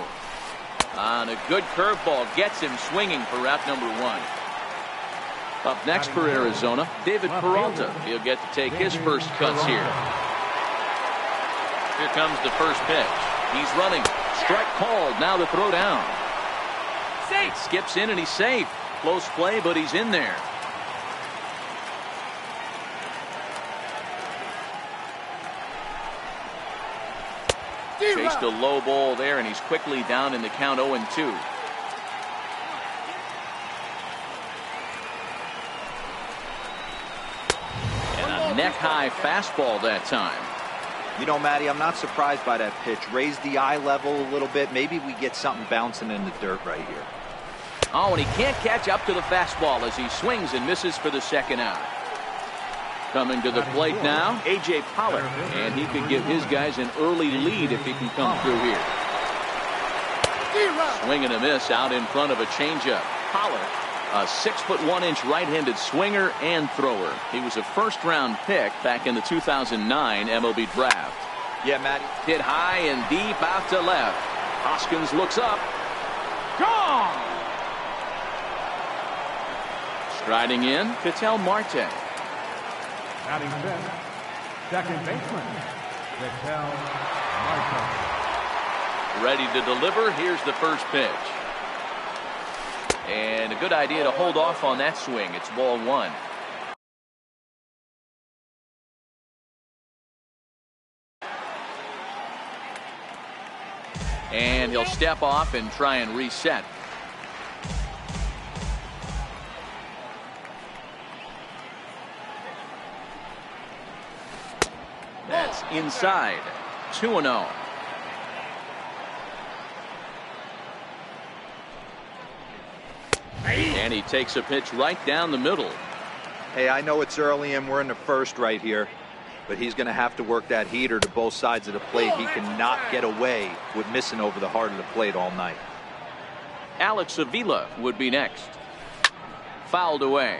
On a good curveball, gets him swinging for route number one. Up next for Arizona, David Peralta. He'll get to take his first cuts here. Here comes the first pitch. He's running. Strike called. Now the throw down. It skips in and he's safe. Close play, but he's in there. Chased a low ball there, and he's quickly down in the count 0-2. And a neck-high fastball that time. You know, Matty, I'm not surprised by that pitch. Raise the eye level a little bit. Maybe we get something bouncing in the dirt right here. Oh, and he can't catch up to the fastball as he swings and misses for the second out. Coming to the plate now, A.J. Pollard, and he could give his guys an early lead if he can come through here. Swing and a miss out in front of a changeup. Pollard, a 6'1" right-handed swinger and thrower. He was a first-round pick back in the 2009 MLB draft. Yeah, Matty. Hit high and deep out to left. Hoskins looks up. Gone! Striding in, Ketel Marte. Batting fifth, second baseman, Ketel Marte. Ready to deliver. Here's the first pitch. And a good idea to hold off on that swing. It's ball one. And he'll step off and try and reset. That's inside. 2-0. And he takes a pitch right down the middle. Hey, I know it's early and we're in the first right here, but he's going to have to work that heater to both sides of the plate. He cannot get away with missing over the heart of the plate all night. Alex Avila would be next. Fouled away.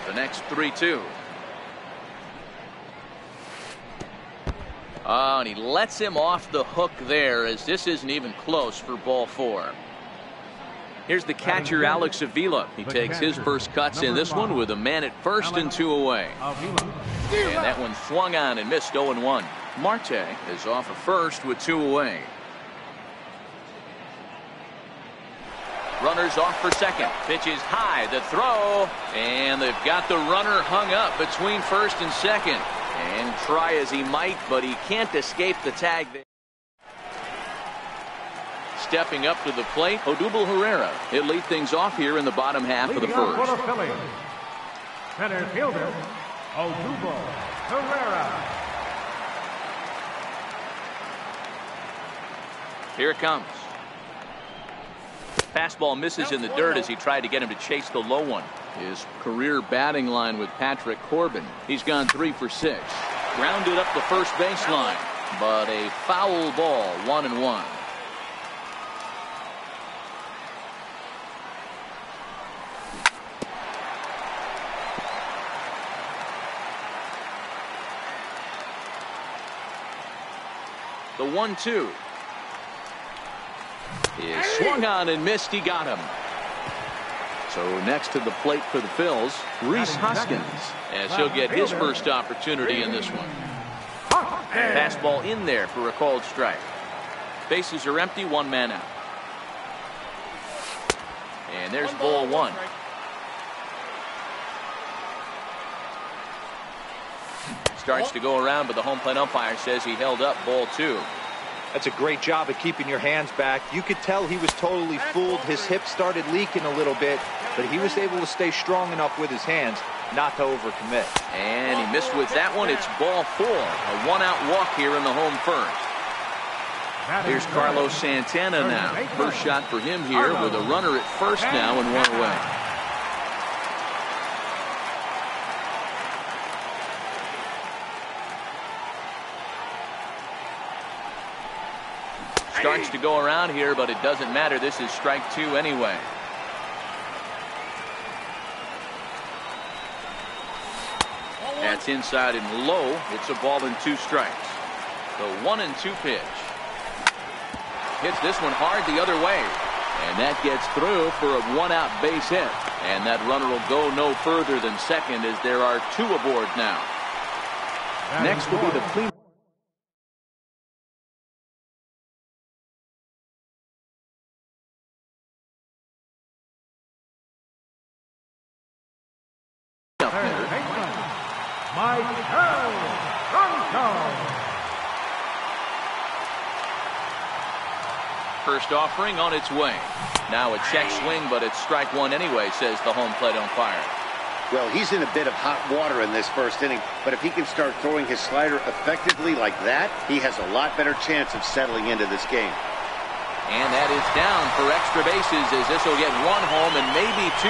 The next 3-2. Oh, and he lets him off the hook there as this isn't even close for ball four. Here's the catcher, Alex Avila. He takes his first cuts in this one with a man at first and 2 away. And that one swung on and missed 0-1. Marte is off of first with 2 away. Runners off for second. Pitch is high. The throw. And they've got the runner hung up between first and second. And try as he might, but he can't escape the tag there. Stepping up to the plate, Odubel Herrera. He'll lead things off here in the bottom half of the first. Center fielder, Odubel Herrera. Here it comes. Fastball misses in the dirt as he tried to get him to chase the low one. His career batting line with Patrick Corbin. He's gone 3 for 6. Grounded up the first baseline, but a foul ball, 1-1. The 1-2 is swung on and missed. He got him. So next to the plate for the Phils, Rhys Hoskins, as he'll get his first opportunity in this one. Fastball in there for a called strike. Bases are empty, 1 man out. And there's ball 1. Starts to go around, but the home plate umpire says he held up ball 2. That's a great job of keeping your hands back. You could tell he was totally fooled. His hip started leaking a little bit, but he was able to stay strong enough with his hands not to overcommit. And he missed with that one. It's ball 4. A 1-out walk here in the home first. Here's Carlos Santana now. First shot for him here with a runner at first now and 1 away. Starts to go around here, but it doesn't matter. This is strike 2 anyway. That's inside and low. It's a ball and 2 strikes. The 1-2 pitch. Hits this one hard the other way. And that gets through for a 1-out base hit. And that runner will go no further than second as there are 2 aboard now. Next will be the clean. First offering on its way. Now a check swing, but it's strike 1 anyway, says the home plate umpire. Well, he's in a bit of hot water in this first inning, but if he can start throwing his slider effectively like that, he has a lot better chance of settling into this game. And that is down for extra bases as this will get 1 home and maybe 2.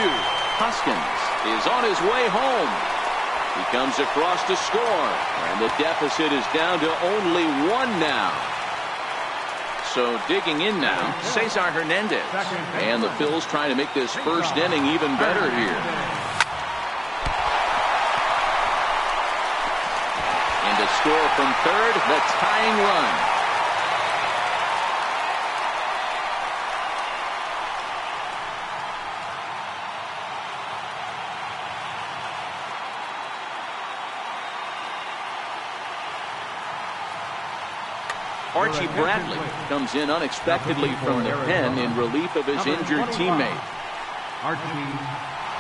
Hoskins is on his way home. He comes across to score, and the deficit is down to only 1 now. So digging in now, Cesar Hernandez. And the Phils trying to make this first inning even better here. And to score from third, the tying run. Archie Bradley comes in unexpectedly from the pen in relief of his injured teammate. Archie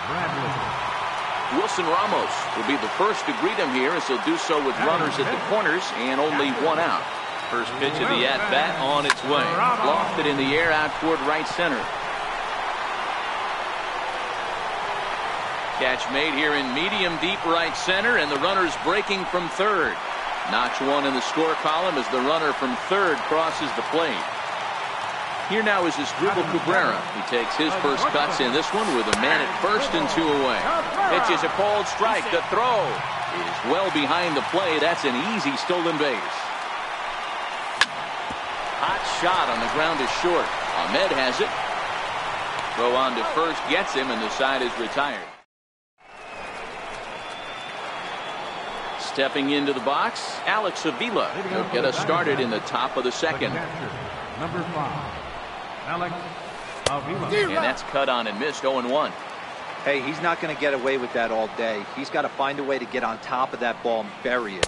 Bradley. Wilson Ramos will be the first to greet him here as he'll do so with runners at the corners and only 1 out. First pitch of the at-bat on its way. Lofted in the air out toward right center. Catch made here in medium deep right center, and the runner's breaking from third. Notch 1 in the score column as the runner from third crosses the plate. Here now is Asdrubal Cabrera. He takes his first cuts in this one with a man at first and 2 away. Pitch is a called strike. The throw is well behind the play. That's an easy stolen base. Hot shot on the ground is short. Ahmed has it. Throw on to first gets him, and the side is retired. Stepping into the box, Alex Avila will get us started in the top of the second. Number 5, Alex Avila. And that's cut on and missed, 0-1. Hey, he's not going to get away with that all day. He's got to find a way to get on top of that ball and bury it.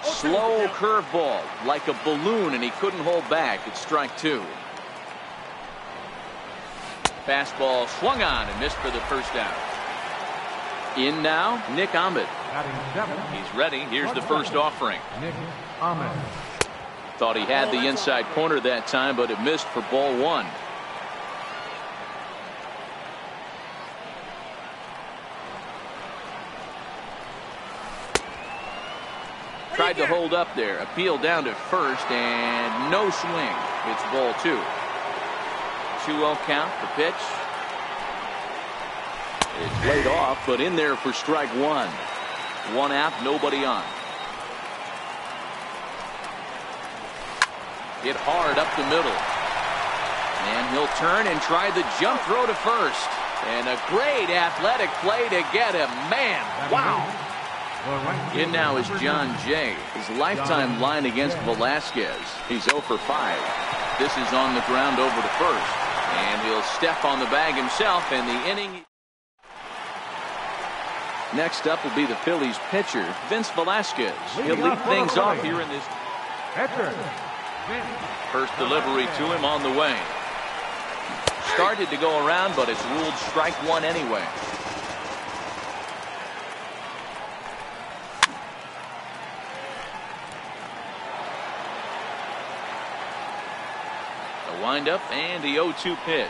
Slow curveball, like a balloon, and he couldn't hold back. It's strike 2. Fastball swung on and missed for the first out. In now, Nick Ahmed. He's ready. Here's the first offering. Nick Ahmed. Thought he had the inside corner that time, but it missed for ball 1. Tried to hold up there. Appeal down to first, and no swing. It's ball 2. 2-0 count. The pitch. It's laid off, but in there for strike 1. 1 out, nobody on. Hit hard up the middle. And he'll turn and try the jump throw to first. And a great athletic play to get him. Man, wow. In now is John Jay. His lifetime line against Velasquez. He's 0 for 5. This is on the ground over to first. And he'll step on the bag himself, and the inning. Next up will be the Phillies pitcher, Vince Velasquez. He'll lead things off here in this. First delivery to him on the way. Started to go around, but it's ruled strike 1 anyway. The windup and the 0-2 pitch.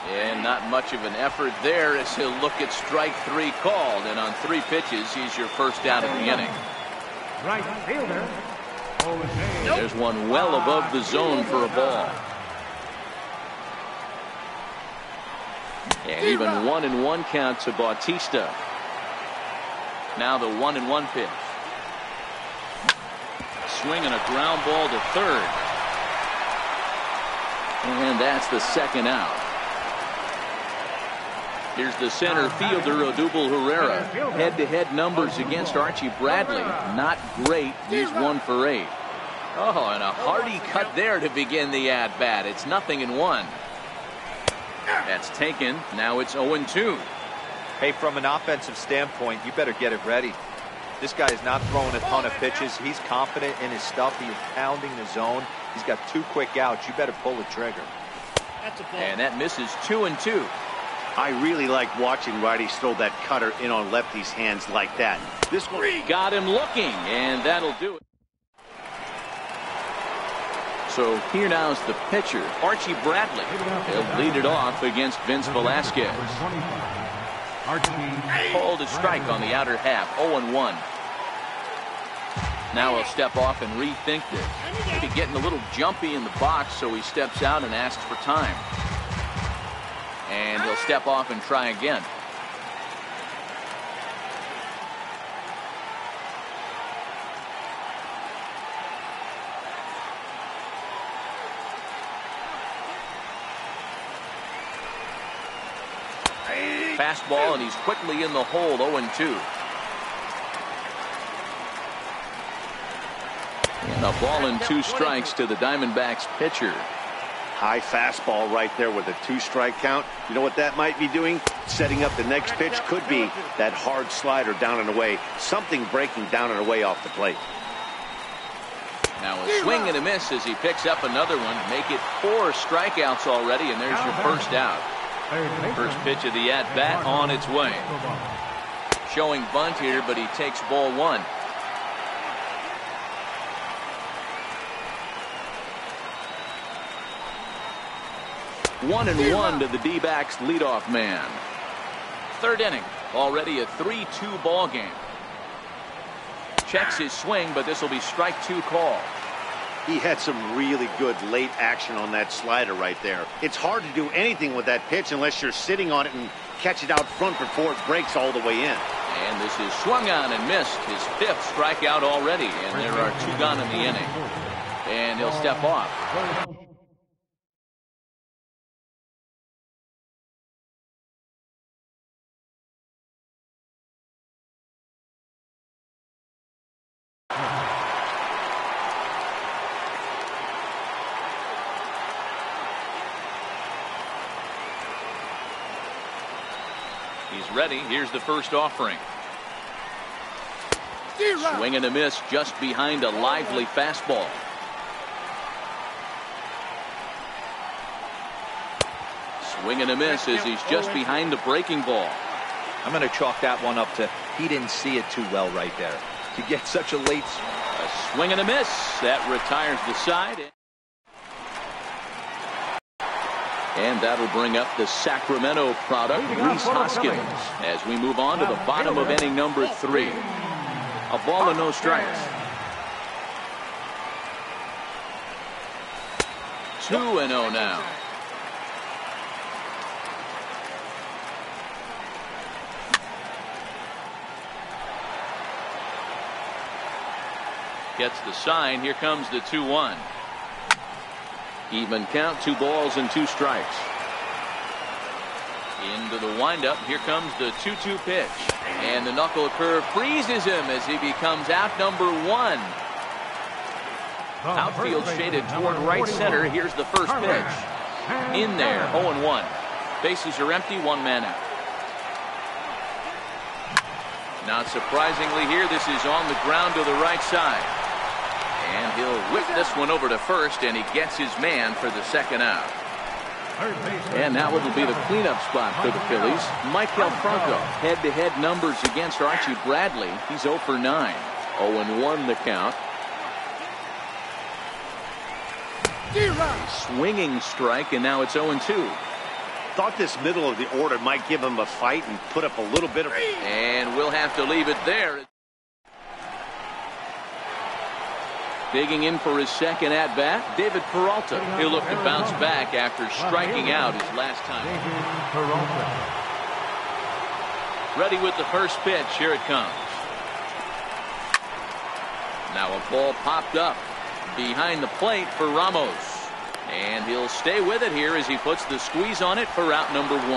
And not much of an effort there as he'll look at strike 3 called. And on 3 pitches, he's your first out of the inning. Right fielder. There's one well above the zone for a ball. And even 1-1 count to Bautista. Now the 1-1 pitch. Swinging a ground ball to third. And that's the second out. Here's the center fielder, Odubel Herrera. Head-to-head numbers against Archie Bradley. Not great. He's 1 for 8. Oh, and a hearty cut there to begin the at-bat. It's 0-1. That's taken. Now it's 0-2. Hey, from an offensive standpoint, you better get it ready. This guy is not throwing a ton of pitches. He's confident in his stuff. He is pounding the zone. He's got 2 quick outs. You better pull the trigger. And that misses 2-2. I really like watching righties throw that cutter in on lefties' hands like that. This one got him looking, and that'll do it. So here now is the pitcher, Archie Bradley. He'll lead it off against Vince Velasquez. Called a strike on the outer half, 0-1. Now he'll step off and rethink this. Maybe getting a little jumpy in the box, so he steps out and asks for time. And he'll step off and try again. Fastball, and he's quickly in the hole, 0-2. And a ball and 2 strikes to the Diamondbacks pitcher. high fastball right there with a 2-strike count. You know what that might be doing? Setting up the next pitch. Could be that hard slider down and away. Something breaking down and away off the plate. Now a swing and a miss as he picks up another one. Make it 4 strikeouts already, and there's your first out. First pitch of the at-bat on its way. Showing bunt here, but he takes ball 1. One and one to the D-backs leadoff man. Third inning, already a 3-2 ball game. Checks his swing, but this will be strike 2 call. He had some really good late action on that slider right there. It's hard to do anything with that pitch unless you're sitting on it and catch it out front before it breaks all the way in. And this is swung on and missed. His 5th strikeout already, and there are 2 gone in the inning. And he'll step off. He's ready. Here's the first offering. Swing and a miss just behind a lively fastball. Swing and a miss as he's just behind the breaking ball. I'm going to chalk that one up to he didn't see it too well right there. To get such a late... A swing and a miss. That retires the side. And that'll bring up the Sacramento product, Rhys Hoskins, as we move on to the bottom of inning number 3. A ball and no strikes. 2-0 now. Gets the sign. Here comes the 2-1. Even count, 2 balls and 2 strikes. Into the windup. Here comes the 2-2 pitch. And the knuckle curve freezes him as he becomes out number 1. Outfield shaded toward right center. Here's the first pitch. In there, 0-1. Bases are empty, 1 man out. Not surprisingly here, this is on the ground to the right side. And he'll whip this one over to first, and he gets his man for the second out. And now it'll be the cleanup spot for the Phillies. Maikel Franco, head-to-head numbers against Archie Bradley. He's 0 for 9. 0-1 the count. Swinging strike, and now it's 0-2. Thought this middle of the order might give him a fight and put up a little bit of... And we'll have to leave it there. Digging in for his second at-bat, David Peralta. He'll look to bounce back after striking out his last time. Ready with the first pitch. Here it comes. Now a ball popped up behind the plate for Ramos. And he'll stay with it here as he puts the squeeze on it for out number 1.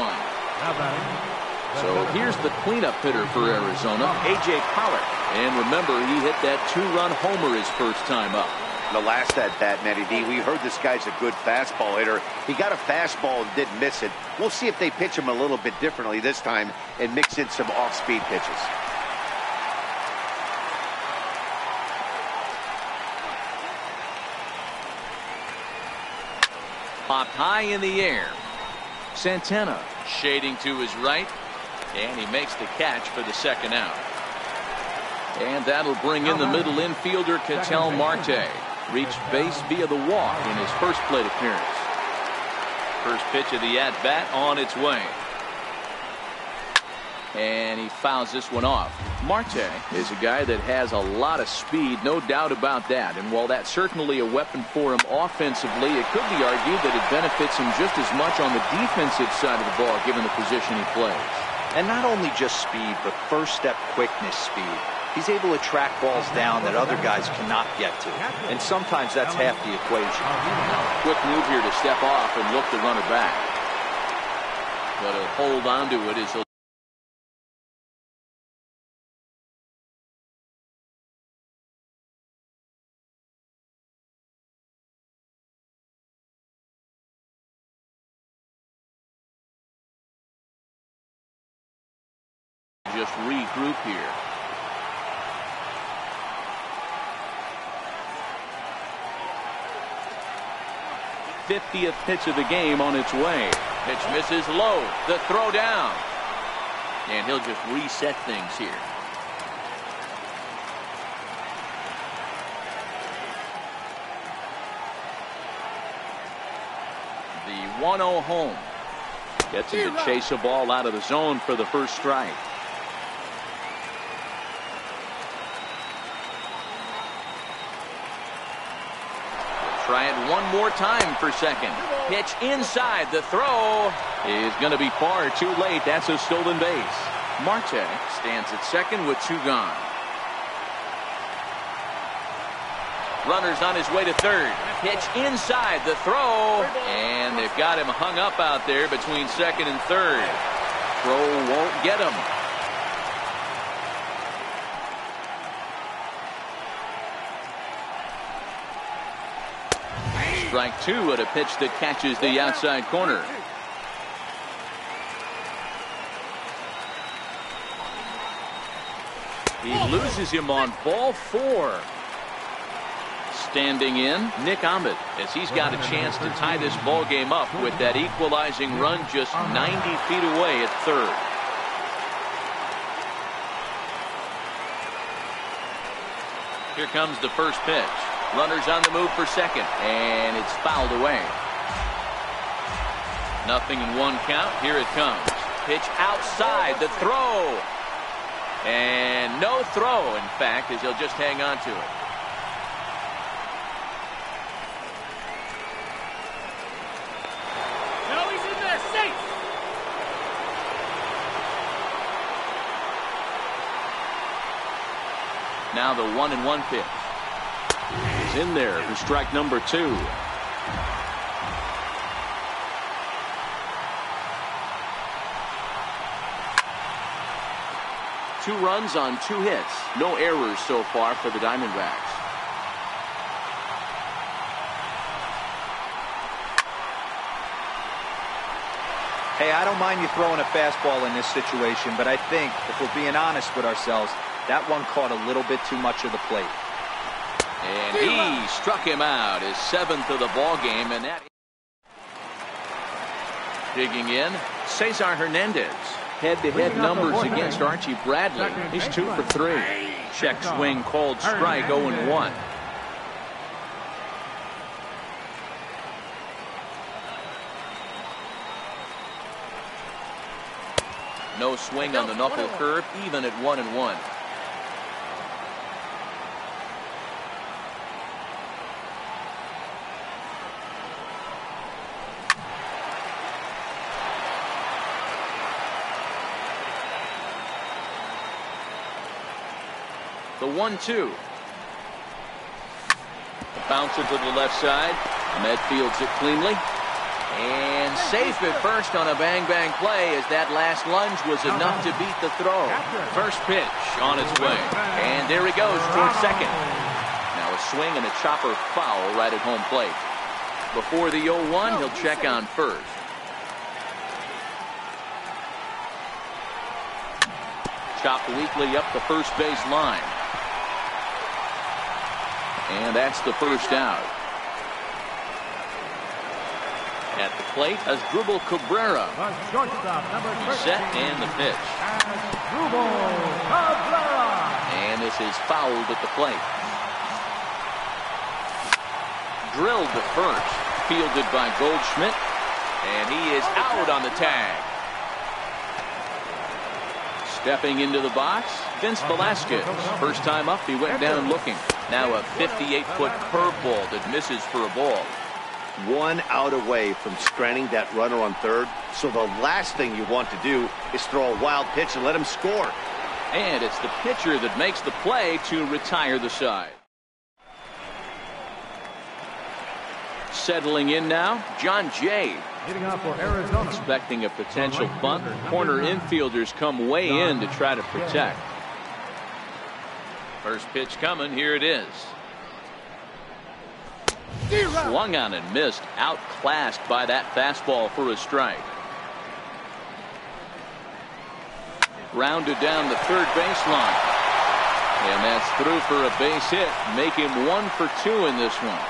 So here's the cleanup hitter for Arizona, A.J. Pollock. And remember, he hit that 2-run homer his first time up. The last at-bat, Matty D, we heard this guy's a good fastball hitter. He got a fastball and didn't miss it. We'll see if they pitch him a little bit differently this time and mix in some off-speed pitches. Popped high in the air. Santana shading to his right. And he makes the catch for the second out. And that'll bring in the middle infielder, Ketel Marte. Reached base via the walk in his first plate appearance. First pitch of the at-bat on its way. And he fouls this one off. Marte is a guy that has a lot of speed, no doubt about that. And while that's certainly a weapon for him offensively, it could be argued that it benefits him just as much on the defensive side of the ball, given the position he plays. And not only just speed, but first step quickness speed. He's able to track balls down that other guys cannot get to. And sometimes that's half the equation. Quick move here to step off and look the runner back. But he'll hold on to it as he'll just regroup here. '50th pitch of the game on its way. Pitch misses low. The throw down. And he'll just reset things here. The 1-0 home. Gets him to chase a ball out of the zone for the first strike. Try it one more time for second. Pitch inside. The throw is going to be far too late. That's a stolen base. Marte stands at second with 2 gone. Runner's on his way to third. Pitch inside. The throw. And they've got him hung up out there between second and third. Throw won't get him. Strike 2 at a pitch that catches the outside corner. He loses him on ball 4. Standing in, Nick Ahmed, as he's got a chance to tie this ball game up with that equalizing run just 90 feet away at third. Here comes the first pitch. Runners on the move for second, and it's fouled away. Nothing in 1 count. Here it comes. Pitch outside. The throw. And no throw, in fact, as he'll just hang on to it. Now the 1-1 pitch. He's in there for strike number 2. Two runs on 2 hits. No errors so far for the Diamondbacks. Hey, I don't mind you throwing a fastball in this situation, but I think, if we're being honest with ourselves, that one caught a little bit too much of the plate. And he struck him out, his 7th of the ball game, and that. Digging in, Cesar Hernandez. Head-to-head numbers against Archie Bradley. He's 2 for 3. Check swing called strike, 0-1. No swing on the knuckle curve, even at 1-1. The 1-2. Bouncer to the left side. Ahmed fields it cleanly. And safe at first on a bang-bang play, as that last lunge was enough to beat the throw. First pitch on its way. And there he goes towards second. Now a swing and a chopper foul right at home plate. Before the 0-1, he'll check on first. Chopped weakly up the first base line. And that's the first out. At the plate, Asdrubal Cabrera. Set and the pitch. And this is fouled at the plate. Drilled to first. Fielded by Goldschmidt. And he is out on the tag. Stepping into the box, Vince Velasquez. First time up, he went down looking. Now a 58-foot curveball that misses for a ball. 1 out away from stranding that runner on third. So the last thing you want to do is throw a wild pitch and let him score. And it's the pitcher that makes the play to retire the side. Settling in now, John Jay. Hitting up for Arizona. Expecting a potential bunt. Corner infielders come way in to try to protect. First pitch coming. Here it is. Swung on and missed. Outclassed by that fastball for a strike. Grounded down the third baseline. And that's through for a base hit. Make him 1 for 2 in this one.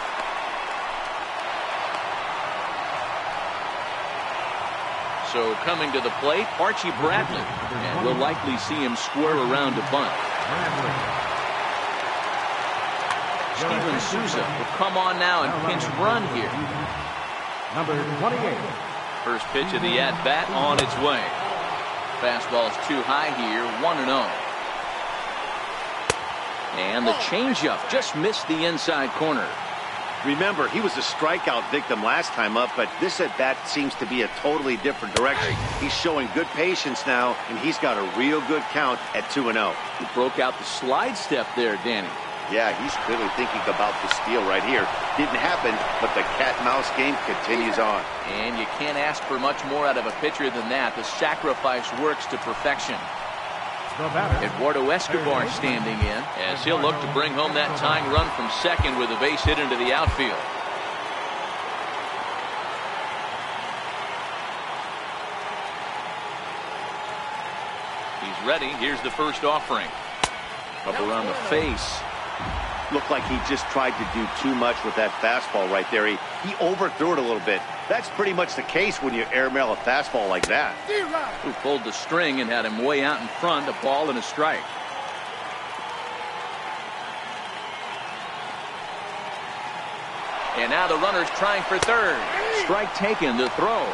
So coming to the plate, Archie Bradley. And we'll likely see him square around to bunt. Steven Souza will come on now and pinch run here. Number 28. First pitch of the at-bat on its way. Fastball's too high here, 1-0. And the changeup just missed the inside corner. Remember, he was a strikeout victim last time up, but this at-bat seems to be a totally different direction. He's showing good patience now, and he's got a real good count at 2-0. He broke out the slide step there, Danny. Yeah, he's clearly thinking about the steal right here. Didn't happen, but the cat-mouse game continues on. And you can't ask for much more out of a pitcher than that. The sacrifice works to perfection. Eduardo Escobar standing in as he'll look to bring home that tying run from second with a base hit into the outfield. He's ready. Here's the first offering. Up around the face. Looked like he just tried to do too much with that fastball right there. He overthrew it a little bit. That's pretty much the case when you airmail a fastball like that. Who pulled the string and had him way out in front, a ball and a strike. And now the runner's trying for third. Strike taken. The throw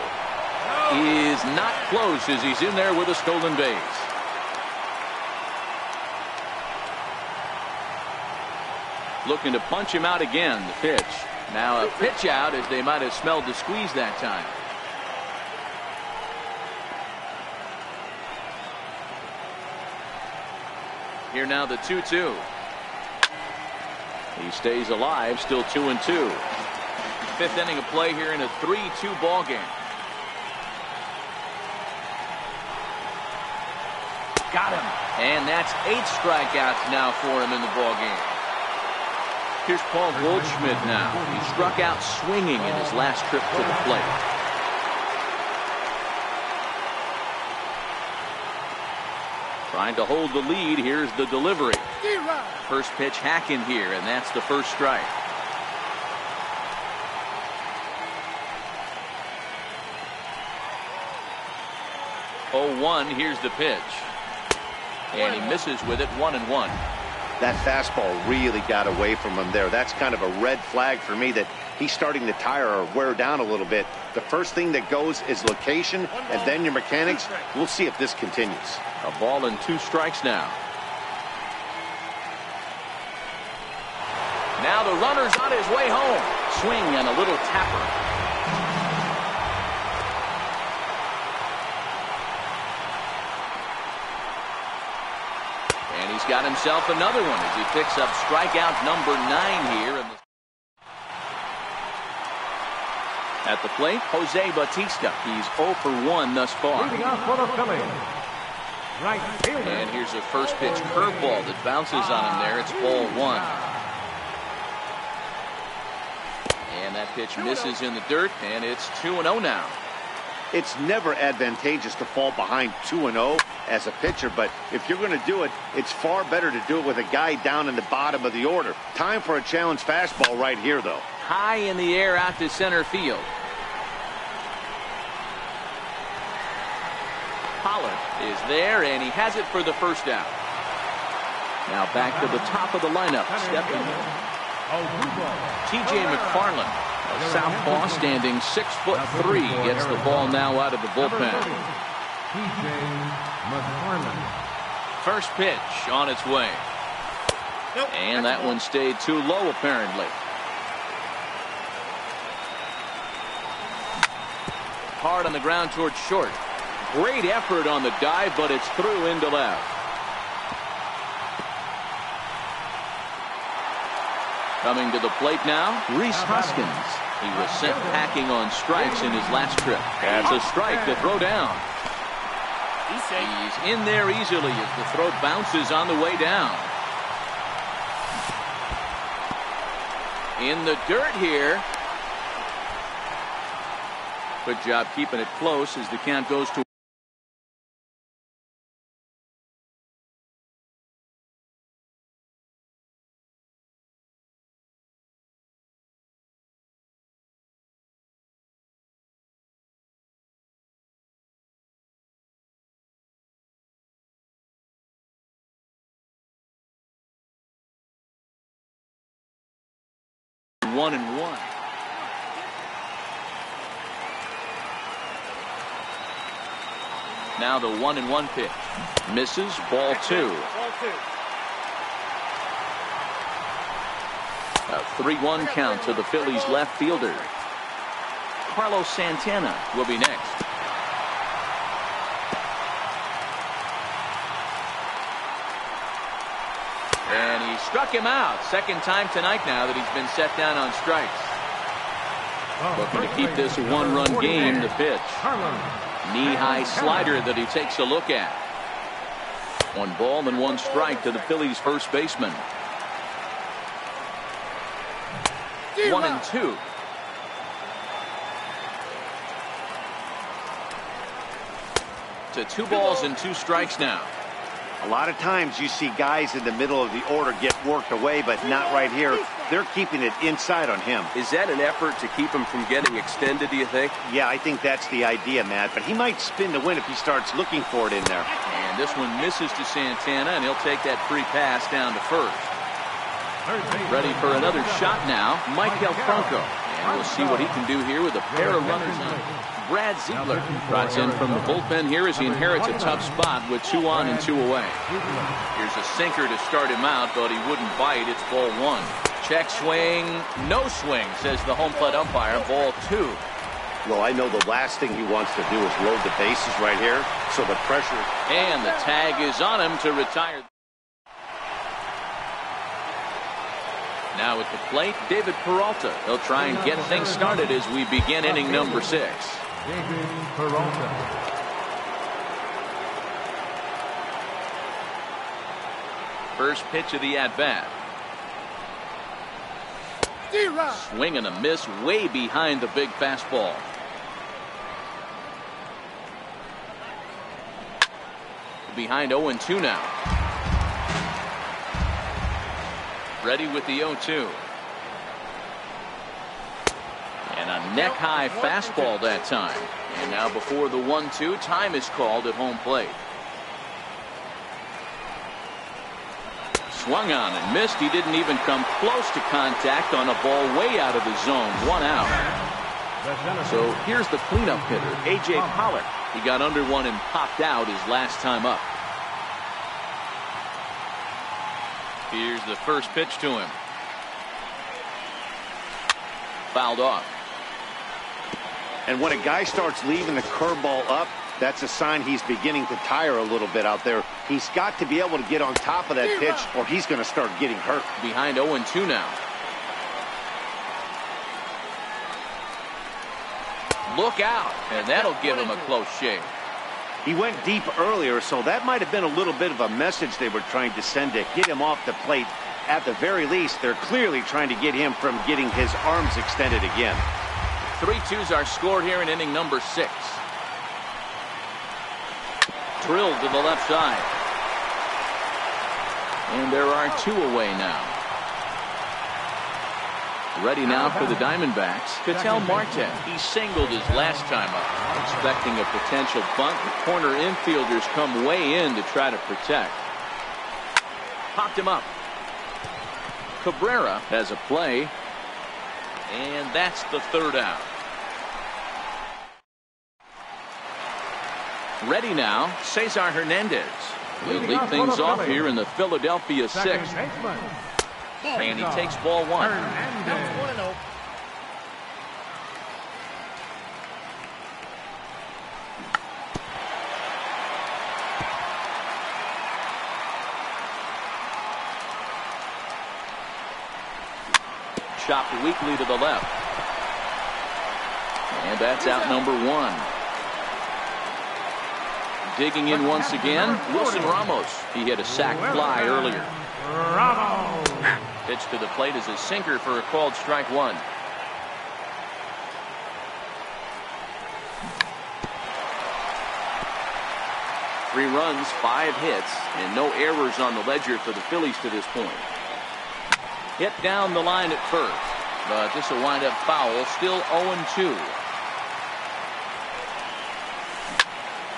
is not close as he's in there with a stolen base. Looking to punch him out again. The pitch. Now a pitch out as they might have smelled the squeeze that time. Here now the 2-2. He stays alive, still 2-2. Fifth inning of play here in a 3-2 ball game. Got him. And that's 8 strikeouts now for him in the ball game. Here's Paul Goldschmidt now. He struck out swinging in his last trip to the plate. Trying to hold the lead. Here's the delivery. First pitch hacking here, and that's the first strike. Oh, 1. Here's the pitch. And he misses with it, 1-1. That fastball really got away from him there. That's kind of a red flag for me that he's starting to tire or wear down a little bit. The first thing that goes is location and then your mechanics. We'll see if this continues. A ball and 2 strikes now. Now the runner's on his way home. Swing and a little tapper. And he's got himself another one as he picks up strikeout number 9 here. At the plate, Jose Bautista. He's 0 for 1 thus far. And here's a first pitch curveball that bounces on him there. It's ball 1. And that pitch misses in the dirt, and it's 2-0 now. It's never advantageous to fall behind 2-0 as a pitcher, but if you're going to do it, it's far better to do it with a guy down in the bottom of the order. Time for a challenge fastball right here, though. High in the air out to center field. Pollard is there, and he has it for the first out. Now back to the top of the lineup. Stepping T.J. McFarland, a southpaw standing 6'3", gets the ball now out of the bullpen. First pitch on its way. And that one stayed too low, apparently. Hard on the ground towards short. Great effort on the dive, but it's through into left. Coming to the plate now, Rhys Hoskins. He was sent packing on strikes in his last trip. That's a strike to throw down. He's in there easily as the throw bounces on the way down. In the dirt here. Good job keeping it close as the count goes to one and one. Now the 1-1 pitch. Misses, ball 2. A 3-1 count to the Phillies left fielder. Carlos Santana will be next. And he struck him out. Second time tonight now that he's been set down on strikes. Looking to keep this a one-run game. The pitch. Knee-high slider that he takes a look at. 1 ball and 1 strike to the Phillies first baseman. 1-2. To 2 balls and 2 strikes now. A lot of times you see guys in the middle of the order get worked away, but not right here. They're keeping it inside on him. Is that an effort to keep him from getting extended, do you think? Yeah, I think that's the idea, Matt. But he might spin to win if he starts looking for it in there. And this one misses to Santana, and he'll take that free pass down to first. Ready for another shot now, Michael Franco. And we'll see what he can do here with a pair of runners on. Brad Ziegler brought in from the bullpen here as he inherits a tough spot with 2 on and 2 away. Here's a sinker to start him out, but he wouldn't bite. It's ball 1. Check swing, no swing, says the home plate umpire. Ball 2. Well, I know the last thing he wants to do is load the bases right here, so the pressure. And the tag is on him to retire. Now at the plate, David Peralta. He'll try and get things started as we begin inning number 6. David Peralta. First pitch of the at-bat. Swing and a miss way behind the big fastball. Behind 0-2 now. Ready with the 0-2. And a neck-high fastball that time. And now before the 1-2, time is called at home plate. Swung on and missed. He didn't even come close to contact on a ball way out of the zone. 1 out. So here's the cleanup hitter, A.J. Pollock. He got under one and popped out his last time up. Here's the first pitch to him. Fouled off. And when a guy starts leaving the curveball up, that's a sign he's beginning to tire a little bit out there. He's got to be able to get on top of that pitch or he's going to start getting hurt. Behind 0-2 now. Look out, and that'll give him a close shave. He went deep earlier, so that might have been a little bit of a message they were trying to send to get him off the plate. At the very least, they're clearly trying to get him from getting his arms extended again. 3-2s are scored here in inning number 6. Drilled to the left side. And there are 2 away now. Ready now for the Diamondbacks, Ketel Marte. He singled his last time up. Expecting a potential bunt. The corner infielders come way in to try to protect. Popped him up. Cabrera has a play. And that's the 3rd out. Ready now, Cesar Hernandez. He'll lead things off here in the Philadelphia 6th. And he takes ball 1. Chopped weakly to the left. And that's out number 1. Digging in once again, Wilson Ramos. He hit a sac fly earlier. Pitch to the plate is a sinker for a called strike 1. Three runs, 5 hits, and no errors on the ledger for the Phillies to this point. Hit down the line at first, but this will wind up foul. Still 0-2.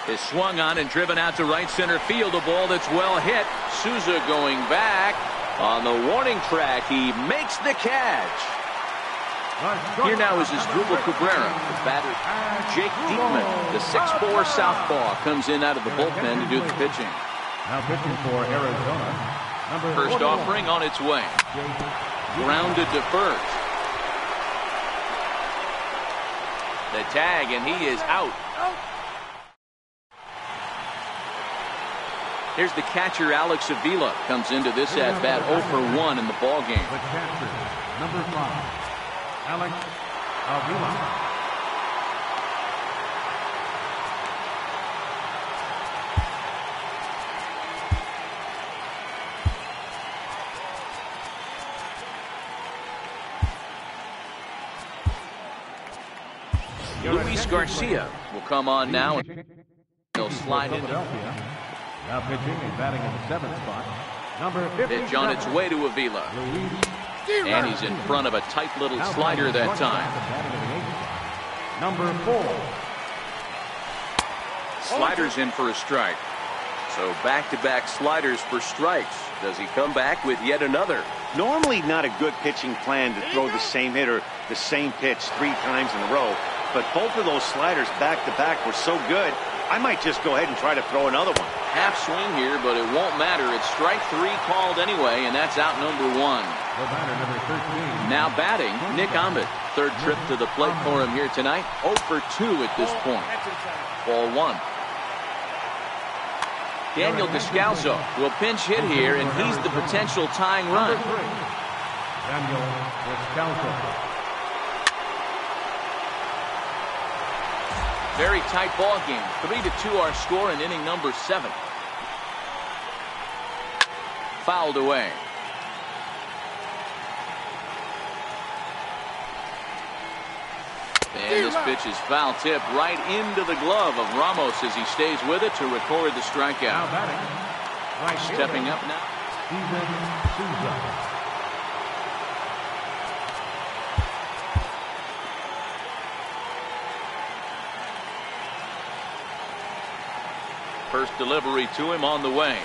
Is swung on and driven out to right center field. A ball that's well hit. Souza going back on the warning track. He makes the catch. Here now is Asdrubal Cabrera. The batter, Jake Diekman, the 6'4" southpaw, comes in out of the bullpen to do the pitching. Now pitching for Arizona. First offering on its way. Grounded to first. The tag, and he is out. Here's the catcher, Alex Avila, comes into this at-bat 0 for 1 in the ballgame. The catcher, number 5, Alex Avila. Luis Garcia will come on now, and he'll slide in. Now pitching and batting in the 7th spot, number 50. Pitch on its way to Avila. And he's in front of a tight little slider that time. Number 4. Sliders in for a strike. So back-to-back sliders for strikes. Does he come back with yet another? Normally not a good pitching plan to throw the same hitter the same pitch 3 times in a row, but both of those sliders back-to-back were so good, I might just go ahead and try to throw another one. Half swing here, but it won't matter. It's strike 3 called anyway, and that's out number 1. The batter, number 13. Now batting, Nick Ahmed. 3rd trip to the plate for him here tonight. 0 for 2 at this point. Ball 1. Daniel Descalso will pinch hit here, and he's the potential tying run. Daniel Wisconsin. Very tight ball game. 3-2 our score in inning number 7. Fouled away. And this pitch is foul tip right into the glove of Ramos as he stays with it to record the strikeout. Now batting, right Stepping fielder, up now. Steven Souza. First delivery to him on the way.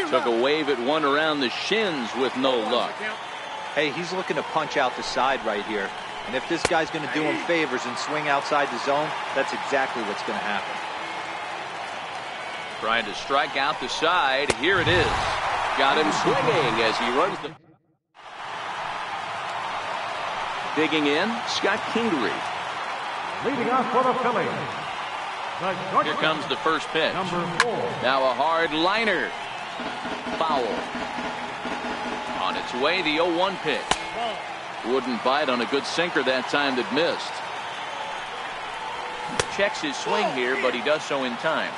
Took a wave at one around the shins with no luck. Hey, he's looking to punch out the side right here. And if this guy's going to do him favors and swing outside the zone, that's exactly what's going to happen. Trying to strike out the side. Here it is. Got him swinging as he runs the... Digging in, Scott Kingery. Leading off for the Phillies. Here comes the first pitch. Number 4. Now a hard liner. Foul. On its way, the 0-1 pitch. Wouldn't bite on a good sinker that time that missed. Checks his swing here, but he does so in time.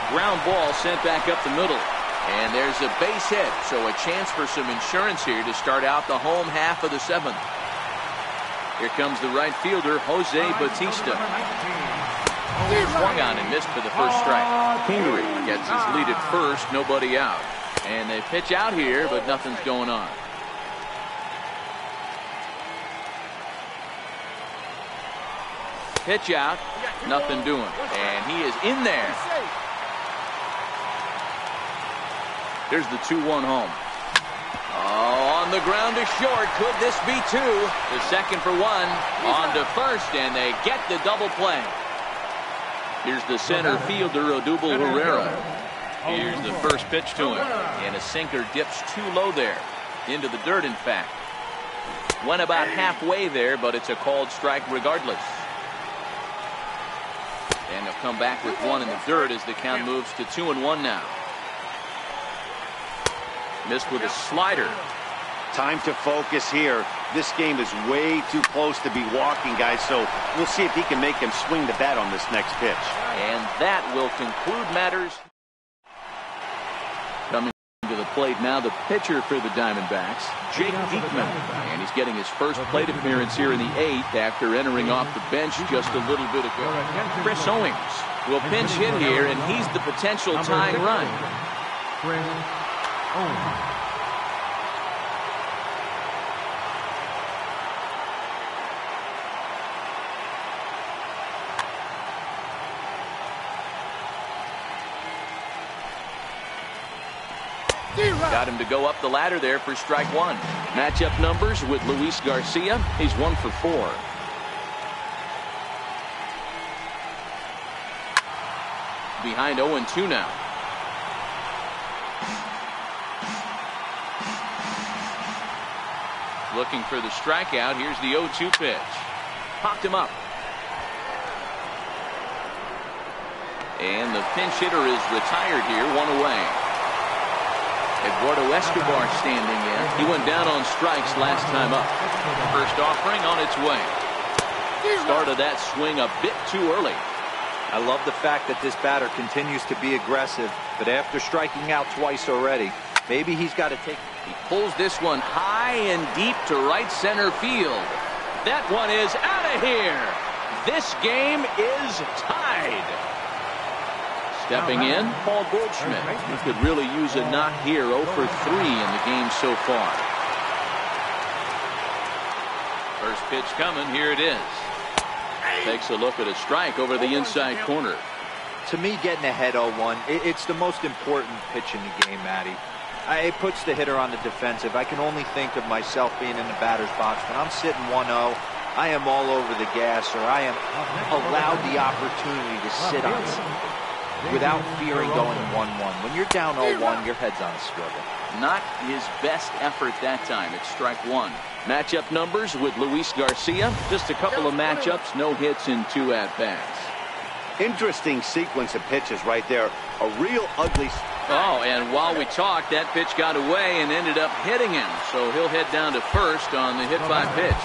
Ground ball sent back up the middle. And there's a base hit, so a chance for some insurance here to start out the home half of the 7th. Here comes the right fielder, Jose Bautista. Swung on and missed for the first strike. Kingery gets his lead at first, nobody out. And they pitch out here, but nothing's going on. Pitch out, nothing doing. And he is in there. Here's the 2-1 home. Oh, on the ground to short. Could this be 2? The second for 1. On to first, and they get the double play. Here's the center fielder, Odubel Herrera. Here's the first pitch to him. And a sinker dips too low there. Into the dirt, in fact. Went about halfway there, but it's a called strike regardless. And they'll come back with 1 in the dirt as the count moves to 2-1 now. Missed with a slider. Time to focus here. This game is way too close to be walking, guys, so we'll see if he can make him swing the bat on this next pitch. And that will conclude matters. Coming to the plate now, the pitcher for the Diamondbacks, Jake Diekman. And he's getting his first plate appearance here in the 8th after entering off the bench just a little bit ago. Chris Owings will pinch hit here, and he's the potential tying run. Chris Owings. Got him to go up the ladder there for strike 1. Matchup numbers with Luis Garcia. He's 1 for 4. Behind 0-2 now. Looking for the strikeout. Here's the 0-2 pitch. Popped him up. And the pinch hitter is retired here, 1 away. Eduardo Escobar standing in. He went down on strikes last time up. First offering on its way. Started that swing a bit too early. I love the fact that this batter continues to be aggressive, but after striking out twice already, maybe he's got to take... He pulls this one high and deep to right center field. That one is out of here. This game is tied. Stepping in, Paul Goldschmidt. He could really use a knock here. 0 for 3 in the game so far. First pitch coming. Here it is. Takes a look at a strike over the inside corner. To me, getting ahead 0-1, it's the most important pitch in the game, Matty. It puts the hitter on the defensive. I can only think of myself being in the batter's box. When I'm sitting 1-0, I am all over the gas, or I am allowed the opportunity to sit on something without fearing going 1-1. When you're down 0-1, your head's on a swivel. Not his best effort that time. It's strike 1. Matchup numbers with Luis Garcia. Just a couple of matchups, no hits in 2 at-bats. Interesting sequence of pitches right there. A real ugly... Oh, and while we talked, that pitch got away and ended up hitting him. So he'll head down to first on the hit by pitch.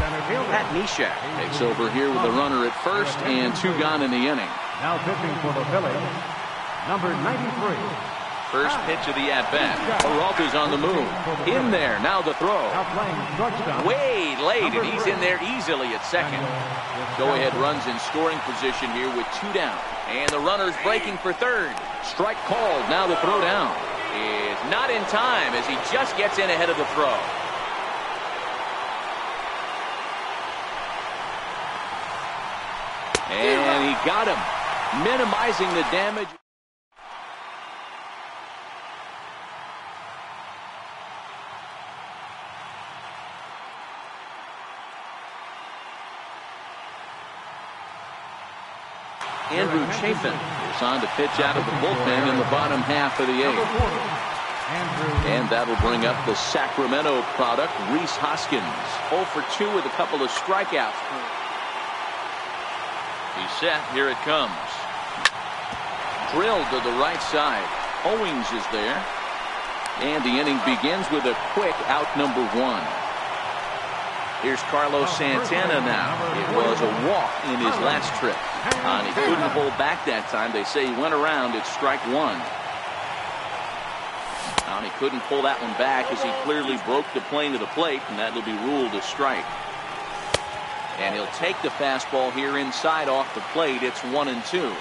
Pat Neshek takes over here with a runner at first and 2 gone in the inning. Now pitching for the Phillies, number 93. First pitch of the at-bat. Peralta's on the move. In there. Now the throw. Way late, and he's in there easily at second. Go-ahead runs in scoring position here with 2 down. And the runner's breaking for third. Strike called. Now the throw down is not in time as he just gets in ahead of the throw. And he got him, minimizing the damage. Andrew Chafin is on to pitch out of the bullpen in the bottom half of the 8th. And that'll bring up the Sacramento product, Rhys Hoskins. 0 for 2 with a couple of strikeouts. He's set. Here it comes. Drilled to the right side. Owings is there. And the inning begins with a quick out number 1. Here's Carlos Santana now. It was a walk in his last trip. And he couldn't hold back that time. They say he went around. It's strike 1. And he couldn't pull that one back as he clearly broke the plane to the plate, and that'll be ruled a strike. And he'll take the fastball here inside off the plate. It's 1-2.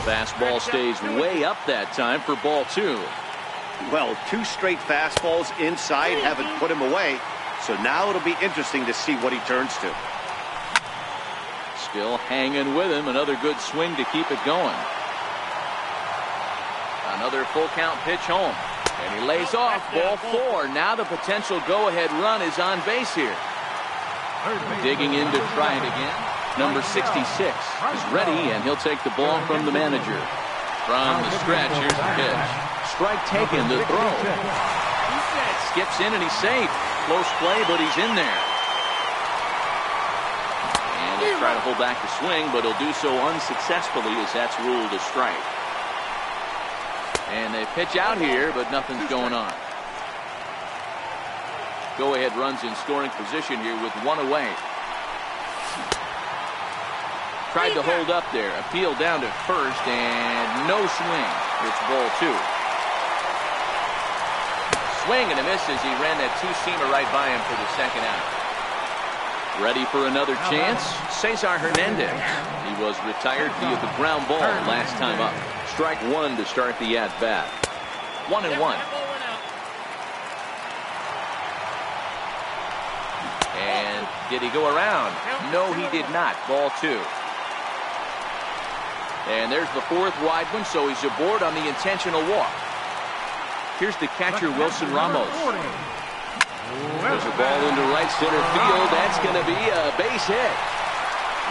Fastball stays way up that time for ball 2. Well, 2 straight fastballs inside haven't put him away. So now it'll be interesting to see what he turns to. Still hanging with him. Another good swing to keep it going. Another full count pitch home. And he lays off. Ball 4. Now the potential go-ahead run is on base here. Digging in to try it again. Number 66 is ready, and he'll take the ball from the manager. From the stretch, here's the pitch. Strike taken, the throw. Skips in and he's safe. Close play, but he's in there. And he'll try to hold back the swing, but he'll do so unsuccessfully as that's ruled a strike. And they pitch out here, but nothing's going on. Go-ahead runs in scoring position here with 1 away. Tried to hold up there. Appeal down to first, and no swing. It's ball 2. Swing and a miss as he ran that 2-seamer right by him for the second out. Ready for another chance? Cesar Hernandez. He was retired via the ground ball last time up. Strike 1 to start the at-bat. 1-1. And did he go around? No, he did not. Ball 2. And there's the 4th wide one, so he's aboard on the intentional walk. Here's the catcher, Wilson Ramos. There's a ball into right center field. That's going to be a base hit.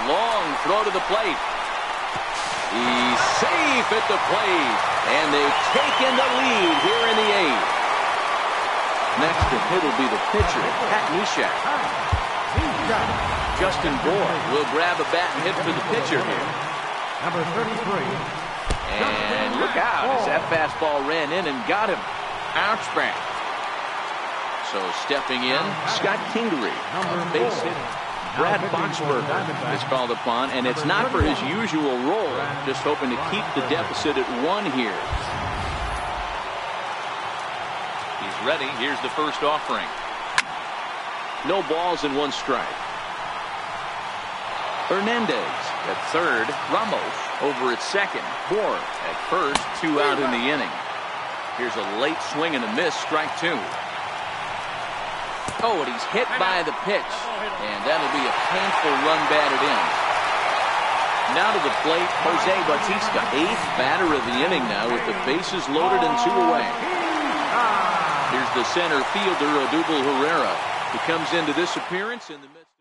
Long throw to the plate. He's safe at the plate. And they've taken the lead here in the 8th. Next to hit will be the pitcher, Pat Neshek. Justin Boyd will grab a bat and hit for the pitcher here. Number 33. And look out as that fastball ran in and got him. Ouch back. So stepping in, Scott Kingery, base hit. Brad Boxberger is called upon, and it's not for his usual role. Just hoping to keep the deficit at 1 here. He's ready. Here's the first offering. No balls and 1 strike. Hernandez at third. Ramos over at second. Bohr at first. 2 out in the inning. Here's a late swing and a miss. Strike 2. Oh, and he's hit by the pitch. And that'll be a painful run batted in. Now to the plate, Jose Bautista. 8th batter of the inning now with the bases loaded and 2 away. Here's the center fielder, Odubel Herrera, who comes into this appearance in the midst.